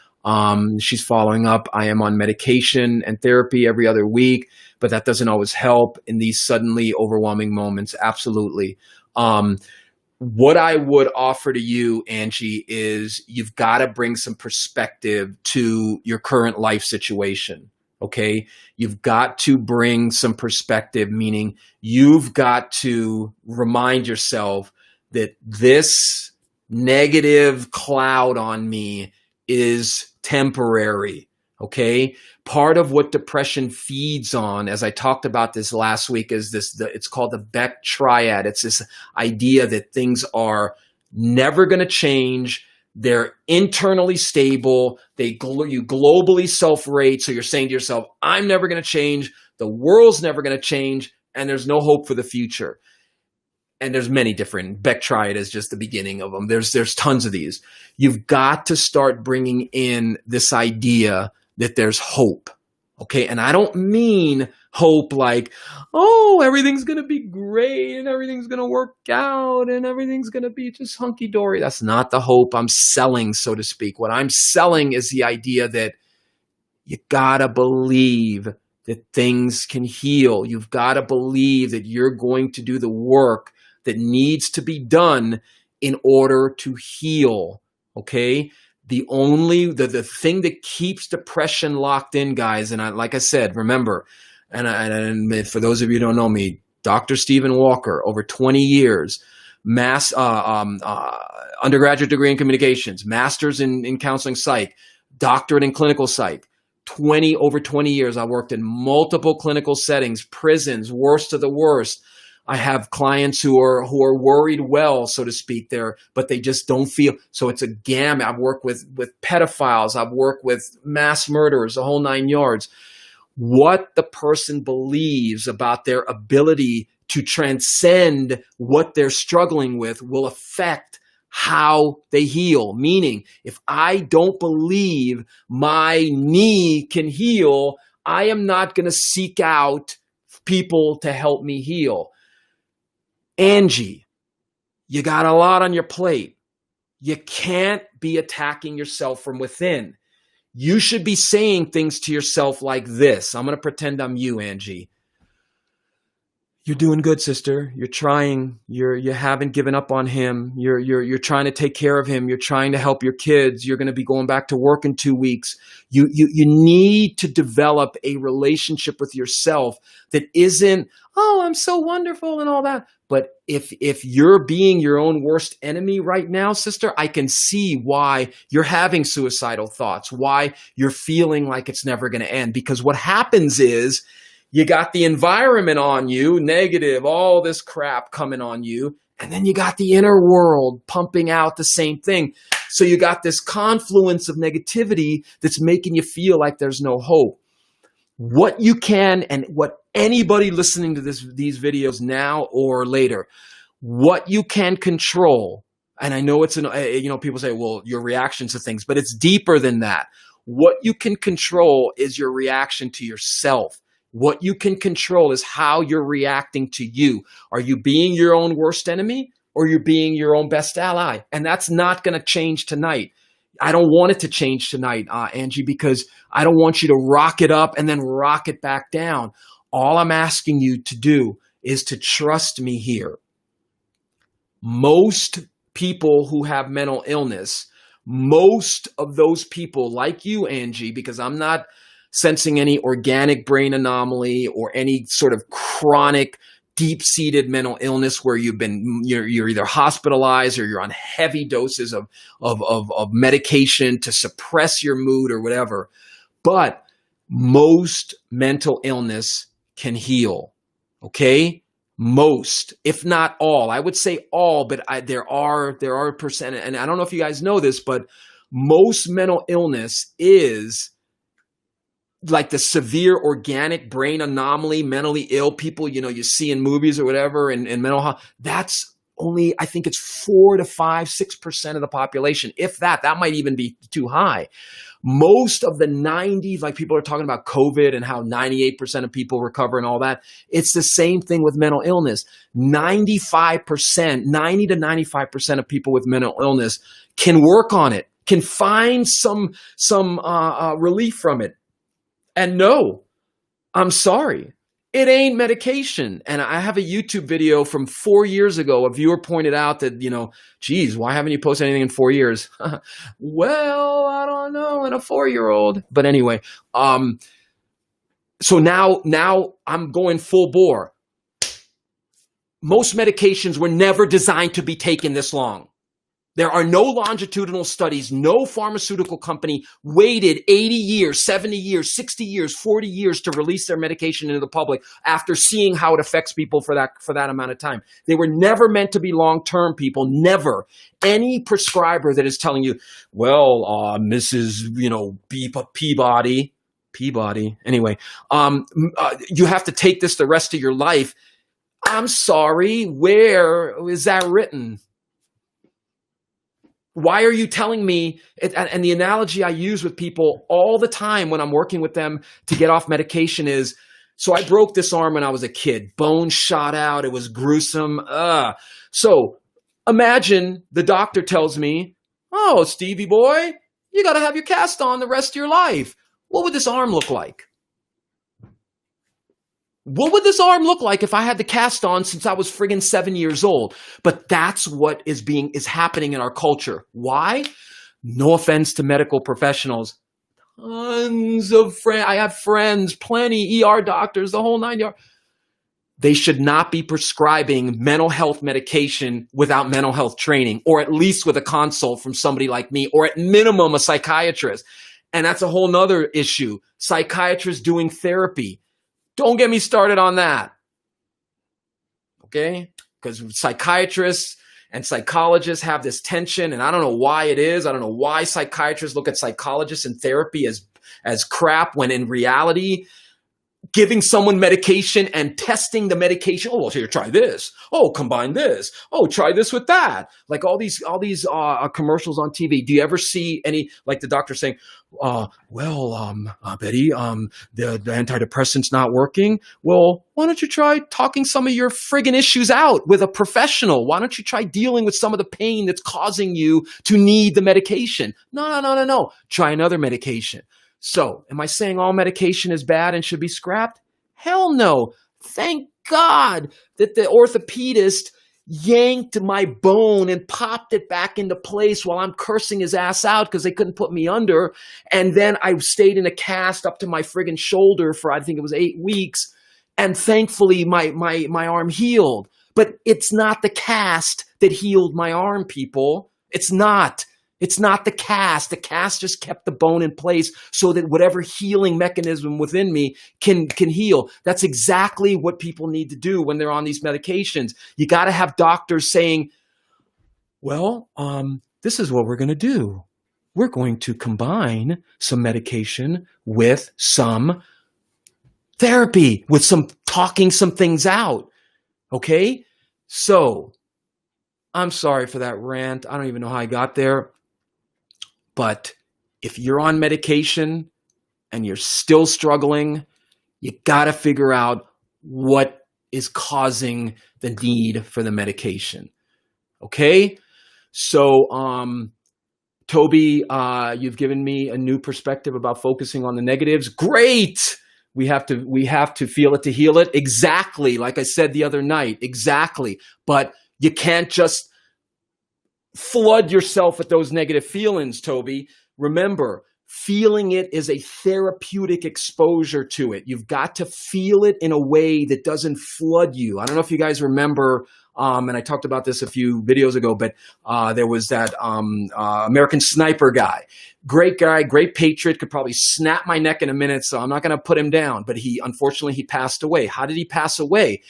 she's following up. I am on medication and therapy every other week, but that doesn't always help in these suddenly overwhelming moments. Absolutely. What I would offer to you, Angie, is you've got to bring some perspective to your current life situation. Okay. You've got to bring some perspective, meaning you've got to remind yourself that this negative cloud on me is temporary. Okay. Part of what depression feeds on, as I talked about this last week, is it's called the Vect Triad. It's this idea that things are never going to change. They're internally stable. You globally self-rate. So you're saying to yourself, I'm never going to change. The world's never going to change. And there's no hope for the future. And there's many different. Vect Triad is just the beginning of them. There's tons of these. You've got to start bringing in this idea that there's hope. Okay, and I don't mean hope like, oh, everything's going to be great and everything's going to work out and everything's going to be just hunky-dory. That's not the hope I'm selling, so to speak. What I'm selling is the idea that you got to believe that things can heal. You've got to believe that you're going to do the work that needs to be done in order to heal, okay? The thing that keeps depression locked in, guys, and like I said, remember, and for those of you who don't know me, Dr. Stephen Walker, over 20 years, undergraduate degree in communications, master's in counseling psych, doctorate in clinical psych, over 20 years. I worked in multiple clinical settings, prisons, worst of the worst. I have clients who are worried well, so to speak, but they just don't feel. So it's a gamut. I've worked with pedophiles. I've worked with mass murderers, the whole 9 yards. What the person believes about their ability to transcend what they're struggling with will affect how they heal. Meaning, if I don't believe my knee can heal, I am not going to seek out people to help me heal. Angie, you got a lot on your plate. You can't be attacking yourself from within. You should be saying things to yourself like this. I'm going to pretend I'm you, Angie. You're doing good, sister. You're trying. You haven't given up on him. You're trying to take care of him. You're trying to help your kids. You're going to be going back to work in 2 weeks. You need to develop a relationship with yourself that isn't, oh, I'm so wonderful and all that. But if you're being your own worst enemy right now, sister, I can see why you're having suicidal thoughts, why you're feeling like it's never going to end. Because what happens is you got the environment on you, negative, all this crap coming on you, and then you got the inner world pumping out the same thing. So you got this confluence of negativity that's making you feel like there's no hope. What you can, and what anybody listening to these videos now or later, what you can control, and I know it's people say, well, your reactions to things, but it's deeper than that. What you can control is your reaction to yourself. What you can control is how you're reacting to you. Are you being your own worst enemy, or you're being your own best ally? And that's not going to change tonight. I don't want it to change tonight, Angie, because I don't want you to rock it up and then rock it back down. All I'm asking you to do is to trust me here. Most people who have mental illness, most of those people like you, Angie, because I'm not sensing any organic brain anomaly or any sort of chronic deep-seated mental illness where you're either hospitalized or you're on heavy doses of medication to suppress your mood or whatever. But most mental illness can heal, okay? Most, if not all. I would say all, but there are a percent, and I don't know if you guys know this, but most mental illness is like the severe organic brain anomaly, mentally ill people, you see in movies or whatever, and mental health. That's only, I think it's 4 to 5, 6% of the population. If that might even be too high. Most of the 90s, like people are talking about COVID and how 98% of people recover and all that. It's the same thing with mental illness. 90 to 95% of people with mental illness can work on it, can find some relief from it. And no, I'm sorry, it ain't medication. And I have a YouTube video from 4 years ago. A viewer pointed out that, geez, why haven't you posted anything in 4 years? Well, I don't know, in a 4-year-old. But anyway, so now I'm going full bore. Most medications were never designed to be taken this long. There are no longitudinal studies. No pharmaceutical company waited 80 years, 70 years, 60 years, 40 years to release their medication into the public after seeing how it affects people for that amount of time. They were never meant to be long-term, people. Never. Any prescriber that is telling you, well, Mrs. Peabody. Anyway, you have to take this the rest of your life. I'm sorry. Where is that written? Why are you telling me, and the analogy I use with people all the time when I'm working with them to get off medication is, so I broke this arm when I was a kid, bone shot out, it was gruesome. So imagine the doctor tells me, oh, Stevie boy, you got to have your cast on the rest of your life. What would this arm look like? What would this arm look like if I had the cast on since I was friggin' 7 years old? But that's what is happening in our culture. Why? No offense to medical professionals. Tons of friends. I have friends, plenty, ER doctors, the whole 9 yards. They should not be prescribing mental health medication without mental health training, or at least with a consult from somebody like me, or at minimum a psychiatrist. And that's a whole nother issue. Psychiatrists doing therapy. Don't get me started on that. Okay? Because psychiatrists and psychologists have this tension, and I don't know why it is. I don't know why psychiatrists look at psychologists and therapy as crap, when in reality, giving someone medication and testing the medication. Oh, well, here, try this. Oh, combine this. Oh, try this with that. Like all these commercials on TV. Do you ever see any, like the doctor saying, Betty, the antidepressant's not working. Well, why don't you try talking some of your friggin' issues out with a professional? Why don't you try dealing with some of the pain that's causing you to need the medication? No. Try another medication. So, am I saying all medication is bad and should be scrapped? Hell no. Thank God that the orthopedist yanked my bone and popped it back into place while I'm cursing his ass out because they couldn't put me under. And then I stayed in a cast up to my friggin' shoulder for, I think it was 8 weeks. And thankfully, my arm healed. But it's not the cast that healed my arm, people. It's not. It's not the cast. The cast just kept the bone in place so that whatever healing mechanism within me can heal. That's exactly what people need to do when they're on these medications. You got to have doctors saying, well, this is what we're going to do. We're going to combine some medication with some therapy, with some talking some things out. Okay? So, I'm sorry for that rant. I don't even know how I got there. But if you're on medication and you're still struggling, you got to figure out what is causing the need for the medication. Okay? So, Toby, you've given me a new perspective about focusing on the negatives. Great! We have to feel it to heal it. Exactly. Like I said the other night. Exactly. But you can't just flood yourself with those negative feelings, Toby. Remember, feeling it is a therapeutic exposure to it. You've got to feel it in a way that doesn't flood you. I don't know if you guys remember, and I talked about this a few videos ago, but there was that American Sniper guy. Great guy, great patriot, could probably snap my neck in a minute, so I'm not going to put him down. But unfortunately, he passed away. How did he pass away?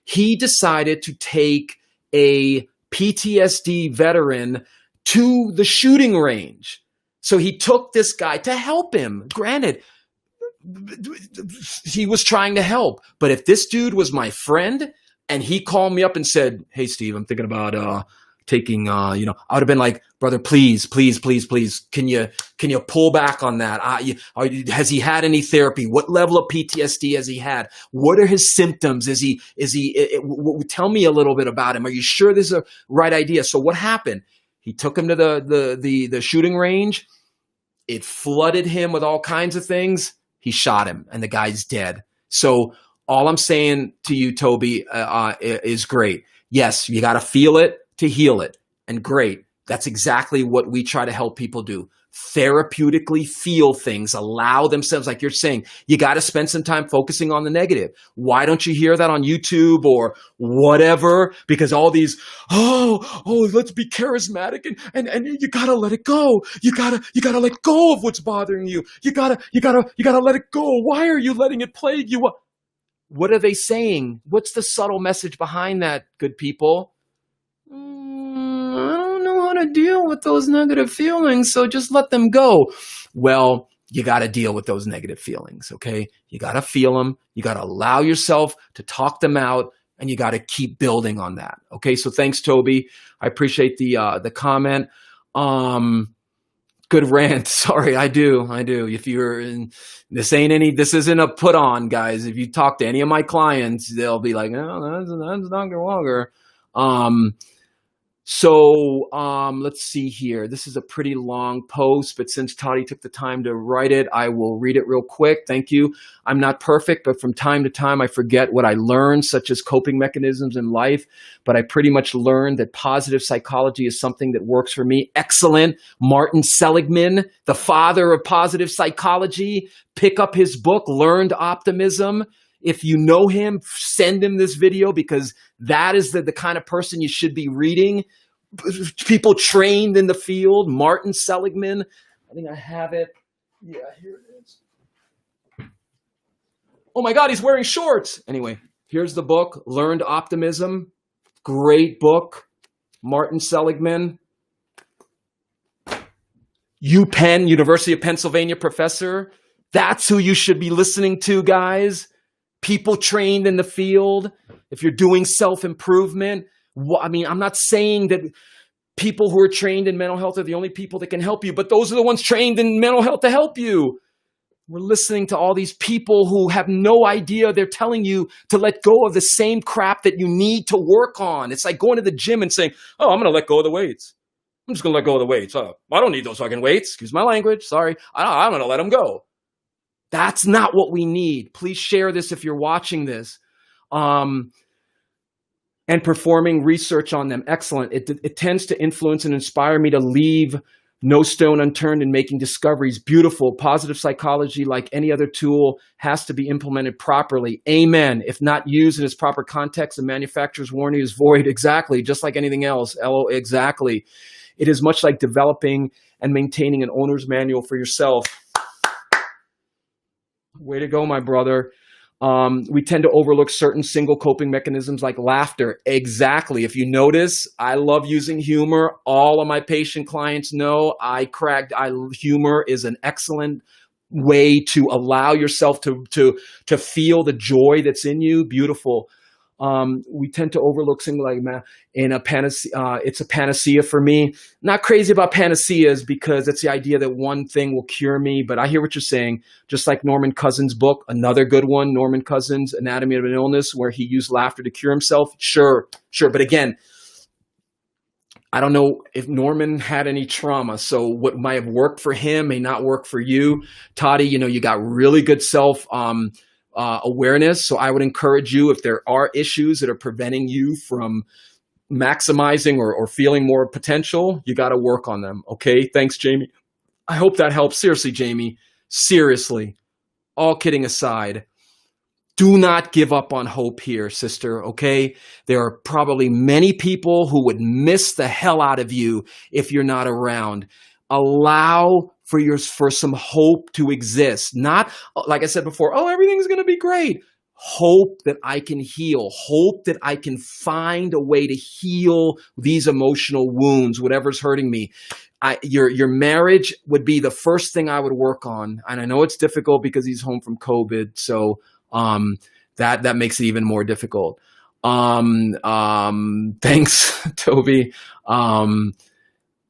He decided to take a PTSD veteran to the shooting range. So he took this guy to help him. Granted, he was trying to help. But if this dude was my friend and he called me up and said, hey, Steve, I'm thinking about taking, I would have been like, brother, please, can you pull back on that? Has he had any therapy? What level of PTSD has he had? What are his symptoms? Tell me a little bit about him. Are you sure this is a right idea? So what happened? He took him to the shooting range. It flooded him with all kinds of things. He shot him and the guy's dead. So all I'm saying to you, Toby, is great. Yes, you got to feel it to heal it. And great. That's exactly what we try to help people do. Therapeutically feel things, allow themselves, like you're saying, you got to spend some time focusing on the negative. Why don't you hear that on YouTube or whatever? Because all these, let's be charismatic and you got to let it go. You got to let go of what's bothering you. You got to let it go. Why are you letting it plague you? What are they saying? What's the subtle message behind that, good people? I don't know how to deal with those negative feelings, so just let them go. Well, you got to deal with those negative feelings, okay? You got to feel them. You got to allow yourself to talk them out, and you got to keep building on that, okay? So thanks, Toby. I appreciate the comment. Good rant. Sorry, I do. If you're in, this isn't a put on, guys. If you talk to any of my clients, they'll be like, "Oh, that's Dr. Walker." Let's see here. This is a pretty long post, but since Toddy took the time to write it, I will read it real quick. Thank you. I'm not perfect, but from time to time, I forget what I learned, such as coping mechanisms in life. But I pretty much learned that positive psychology is something that works for me. Excellent. Martin Seligman, the father of positive psychology. Pick up his book, Learned Optimism. If you know him, send him this video, because that is the kind of person you should be reading. People trained in the field. Martin Seligman. I think I have it. Yeah, here it is. Oh my God, he's wearing shorts. Anyway, here's the book, Learned Optimism. Great book. Martin Seligman. UPenn, University of Pennsylvania professor. That's who you should be listening to, guys. People trained in the field. If you're doing self-improvement, I'm not saying that people who are trained in mental health are the only people that can help you, but those are the ones trained in mental health to help you. We're listening to all these people who have no idea. They're telling you to let go of the same crap that you need to work on. It's like going to the gym and saying, "Oh, I'm going to let go of the weights. I'm just going to let go of the weights. Oh, I don't need those fucking weights. Excuse my language. Sorry. I'm going to let them go." That's not what we need. Please share this if you're watching this. And performing research on them. Excellent. It tends to influence and inspire me to leave no stone unturned in making discoveries. Beautiful. Positive psychology, like any other tool, has to be implemented properly. Amen. If not used in its proper context, the manufacturer's warranty is void. Exactly. Just like anything else. Exactly. It is much like developing and maintaining an owner's manual for yourself. Way to go, my brother. We tend to overlook certain single coping mechanisms like laughter. Exactly. If you notice, I love using humor. All of my patient clients know humor is an excellent way to allow yourself to feel the joy that's in you. Beautiful. We tend to overlook something like it's a panacea for me. Not crazy about panaceas, because it's the idea that one thing will cure me, but I hear what you're saying. Just like Norman Cousins' book, another good one, Norman Cousins, Anatomy of an Illness, where he used laughter to cure himself. Sure. But again, I don't know if Norman had any trauma, so what might have worked for him may not work for you. Toddy, you got really good awareness. So I would encourage you, if there are issues that are preventing you from maximizing or feeling more potential, you got to work on them. Okay. Thanks, Jamie. I hope that helps. Seriously, Jamie, seriously, all kidding aside, do not give up on hope here, sister. Okay. There are probably many people who would miss the hell out of you if you're not around. Allow for some hope to exist. Not, like I said before, everything's going to be great. Hope that I can heal. Hope that I can find a way to heal these emotional wounds, whatever's hurting me. Your marriage would be the first thing I would work on. And I know it's difficult because he's home from COVID. So that makes it even more difficult. Thanks, Toby.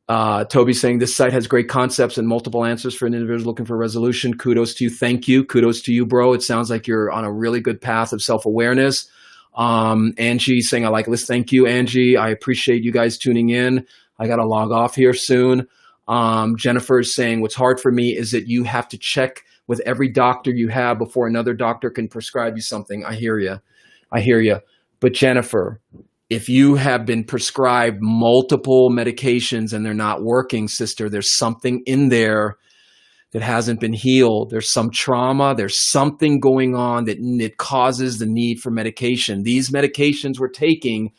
Toby's saying this site has great concepts and multiple answers for an individual looking for resolution. Kudos to you. Thank you. Kudos to you, bro. It sounds like you're on a really good path of self-awareness. Angie saying, I like this. Thank you, Angie. I appreciate you guys tuning in. I got to log off here soon. Jennifer is saying, what's hard for me is that you have to check with every doctor you have before another doctor can prescribe you something. I hear you. But Jennifer, if you have been prescribed multiple medications and they're not working, sister, there's something in there that hasn't been healed. There's some trauma. There's something going on that causes the need for medication. These medications we're taking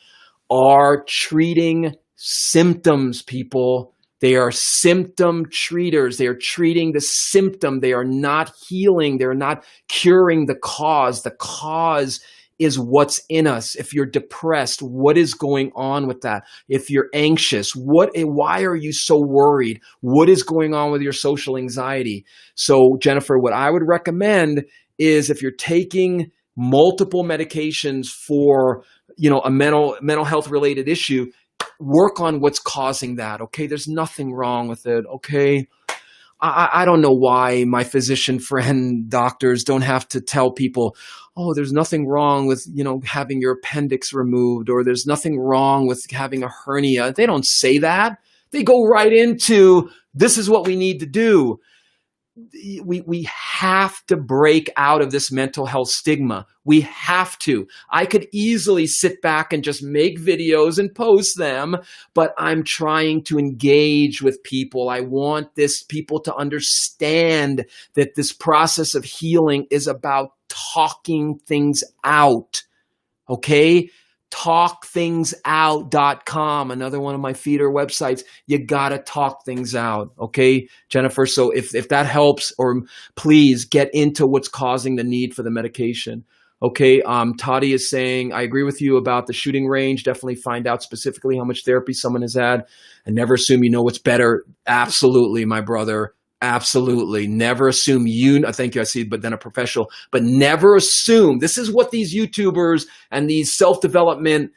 are treating symptoms, people. They are symptom treaters. They are treating the symptom. They are not healing. They're not curing the cause. The cause is what's in us. If you're depressed, what is going on with that? If you're anxious, why are you so worried? What is going on with your social anxiety? So Jennifer, what I would recommend is, if you're taking multiple medications for, a mental health related issue, work on what's causing that. Okay, there's nothing wrong with it. Okay, I don't know why my physician friend doctors don't have to tell people, oh, there's nothing wrong with, having your appendix removed, or there's nothing wrong with having a hernia. They don't say that. They go right into, this is what we need to do. We have to break out of this mental health stigma. We have to. I could easily sit back and just make videos and post them, but I'm trying to engage with people. I want people to understand that this process of healing is about talking things out. Okay? talkthingsout.com, another one of my feeder websites. You got to talk things out. Okay, Jennifer. So if that helps, or please get into what's causing the need for the medication. Okay. Toddy is saying, I agree with you about the shooting range. Definitely find out specifically how much therapy someone has had and never assume you know what's better. Absolutely, my brother. Absolutely. Never assume thank you, I see, but then a professional, but never assume. This is what these YouTubers and these self-development,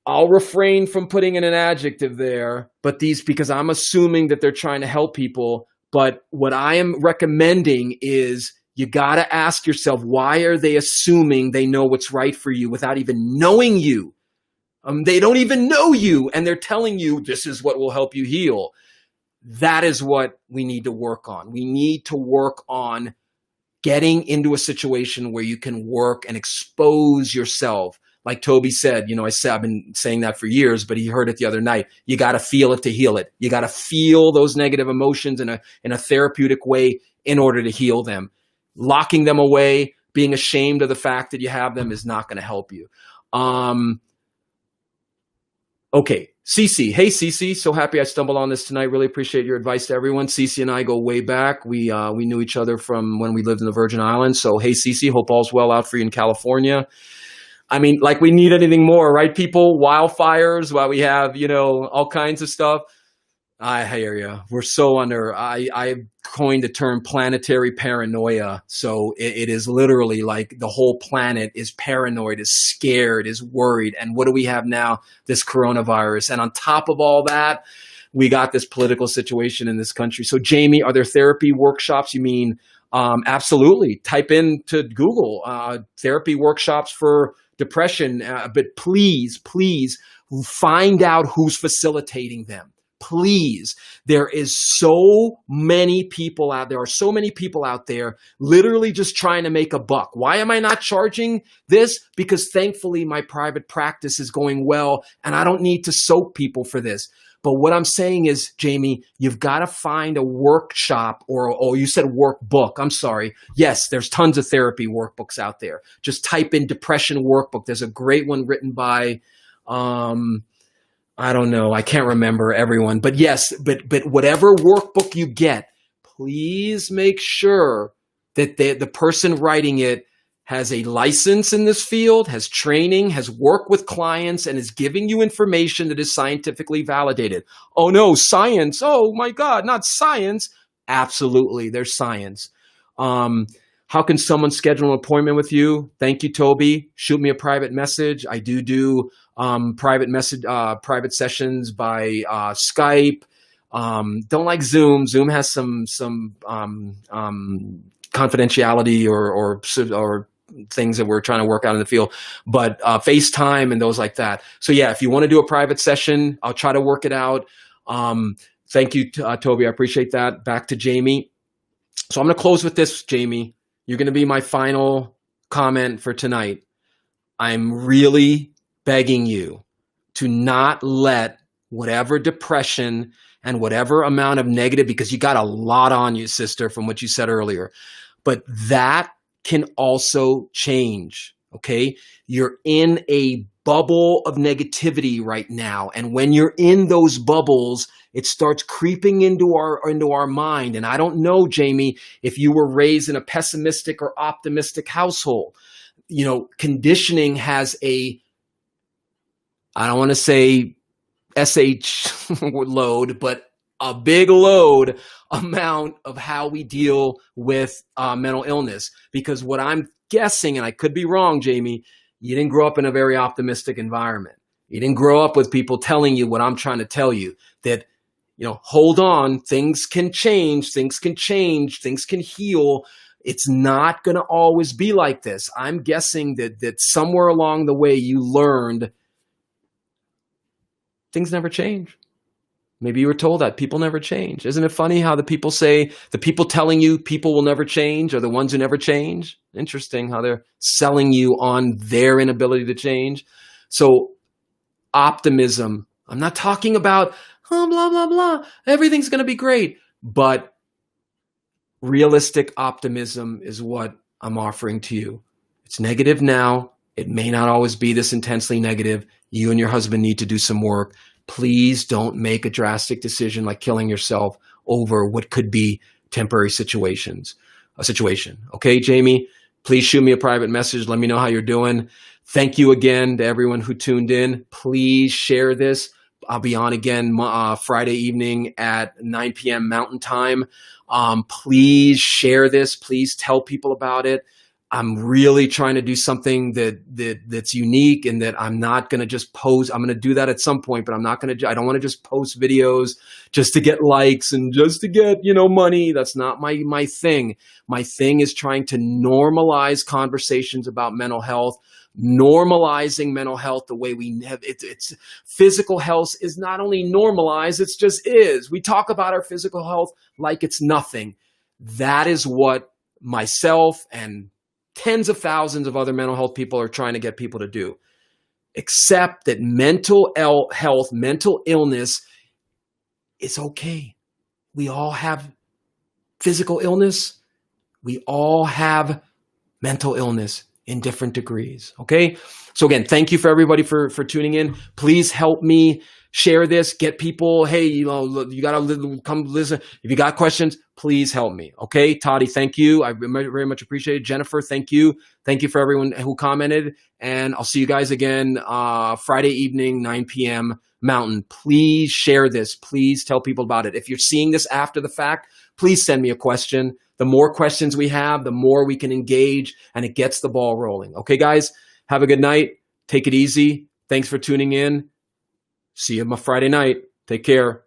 I'll refrain from putting in an adjective there, but because I'm assuming that they're trying to help people. But what I am recommending is you got to ask yourself, why are they assuming they know what's right for you without even knowing you? They don't even know you, and they're telling you this is what will help you heal. That is what we need to work on. We need to work on getting into a situation where you can work and expose yourself. Like Toby said, I've been saying that for years, but he heard it the other night. You got to feel it to heal it. You got to feel those negative emotions in a therapeutic way in order to heal them. Locking them away, being ashamed of the fact that you have them is not going to help you. Okay, Cece. Hey, Cece. So happy I stumbled on this tonight. Really appreciate your advice to everyone. Cece and I go way back. We knew each other from when we lived in the Virgin Islands. So, hey, Cece, hope all's well out for you in California. I mean, like we need anything more, right, people? Wildfires, while we have, all kinds of stuff. I hear you. We're so I coined the term planetary paranoia. So it is literally like the whole planet is paranoid, is scared, is worried. And what do we have now? This coronavirus. And on top of all that, we got this political situation in this country. So Jamie, are there therapy workshops? You mean, absolutely. Type into Google, therapy workshops for depression. But please find out who's facilitating them. Please, there are so many people out there literally just trying to make a buck. Why am I not charging this? Because thankfully my private practice is going well and I don't need to soak people for this. But what I'm saying is, Jamie, you've got to find a workshop or you said workbook. I'm sorry. Yes, there's tons of therapy workbooks out there. Just type in depression workbook. There's a great one written by, I don't know. I can't remember everyone, but yes, but whatever workbook you get, please make sure that the person writing it has a license in this field, has training, has worked with clients, and is giving you information that is scientifically validated. Oh no, science. Oh my God, not science. Absolutely, there's science. How can someone schedule an appointment with you? Thank you, Toby. Shoot me a private message. I do private sessions by Skype. Don't like Zoom. Zoom has some confidentiality or things that we're trying to work out in the field, but FaceTime and those like that. So yeah, if you want to do a private session, I'll try to work it out. Thank you, Toby. I appreciate that. Back to Jamie. So I'm going to close with this, Jamie. You're going to be my final comment for tonight. I'm really begging you to not let whatever depression and whatever amount of negative, because you got a lot on you, sister, from what you said earlier, but that can also change. Okay. You're in a bubble of negativity right now. And when you're in those bubbles, it starts creeping into our mind. And I don't know, Jamie, if you were raised in a pessimistic or optimistic household. Conditioning has I don't want to say SH load, but a big load amount of how we deal with mental illness. Because what I'm guessing, and I could be wrong, Jamie, you didn't grow up in a very optimistic environment. You didn't grow up with people telling you what I'm trying to tell you, that, hold on, things can change, things can heal. It's not going to always be like this. I'm guessing that somewhere along the way you learned things never change. Maybe you were told that people never change. Isn't it funny how the people say, the people telling you people will never change are the ones who never change? Interesting how they're selling you on their inability to change. So optimism, I'm not talking about, blah, blah, blah, everything's going to be great. But realistic optimism is what I'm offering to you. It's negative now. It may not always be this intensely negative. You and your husband need to do some work. Please don't make a drastic decision like killing yourself over what could be temporary situation. Okay, Jamie, please shoot me a private message. Let me know how you're doing. Thank you again to everyone who tuned in. Please share this. I'll be on again Friday evening at 9 p.m. Mountain Time. Please share this. Please tell people about it. I'm really trying to do something that's unique, and that I'm not going to just post. I'm going to do that at some point, but I don't want to just post videos just to get likes and just to get, money. That's not my thing. My thing is trying to normalize conversations about mental health, normalizing mental health the way we have. It's physical health is not only normalized, it's just is. We talk about our physical health like it's nothing. That is what myself and tens of thousands of other mental health people are trying to get people to do. Accept that mental health, mental illness is okay. We all have physical illness. We all have mental illness in different degrees. Okay. So again, thank you for everybody for tuning in. Please help me share this, get people, hey, you got to come listen. If you got questions, please help me. Okay. Toddy, thank you. I very much appreciate it. Jennifer, thank you. Thank you for everyone who commented. And I'll see you guys again Friday evening, 9 p.m. Mountain. Please share this. Please tell people about it. If you're seeing this after the fact, please send me a question. The more questions we have, the more we can engage, and it gets the ball rolling. Okay, guys, have a good night. Take it easy. Thanks for tuning in. See you on Friday night. Take care.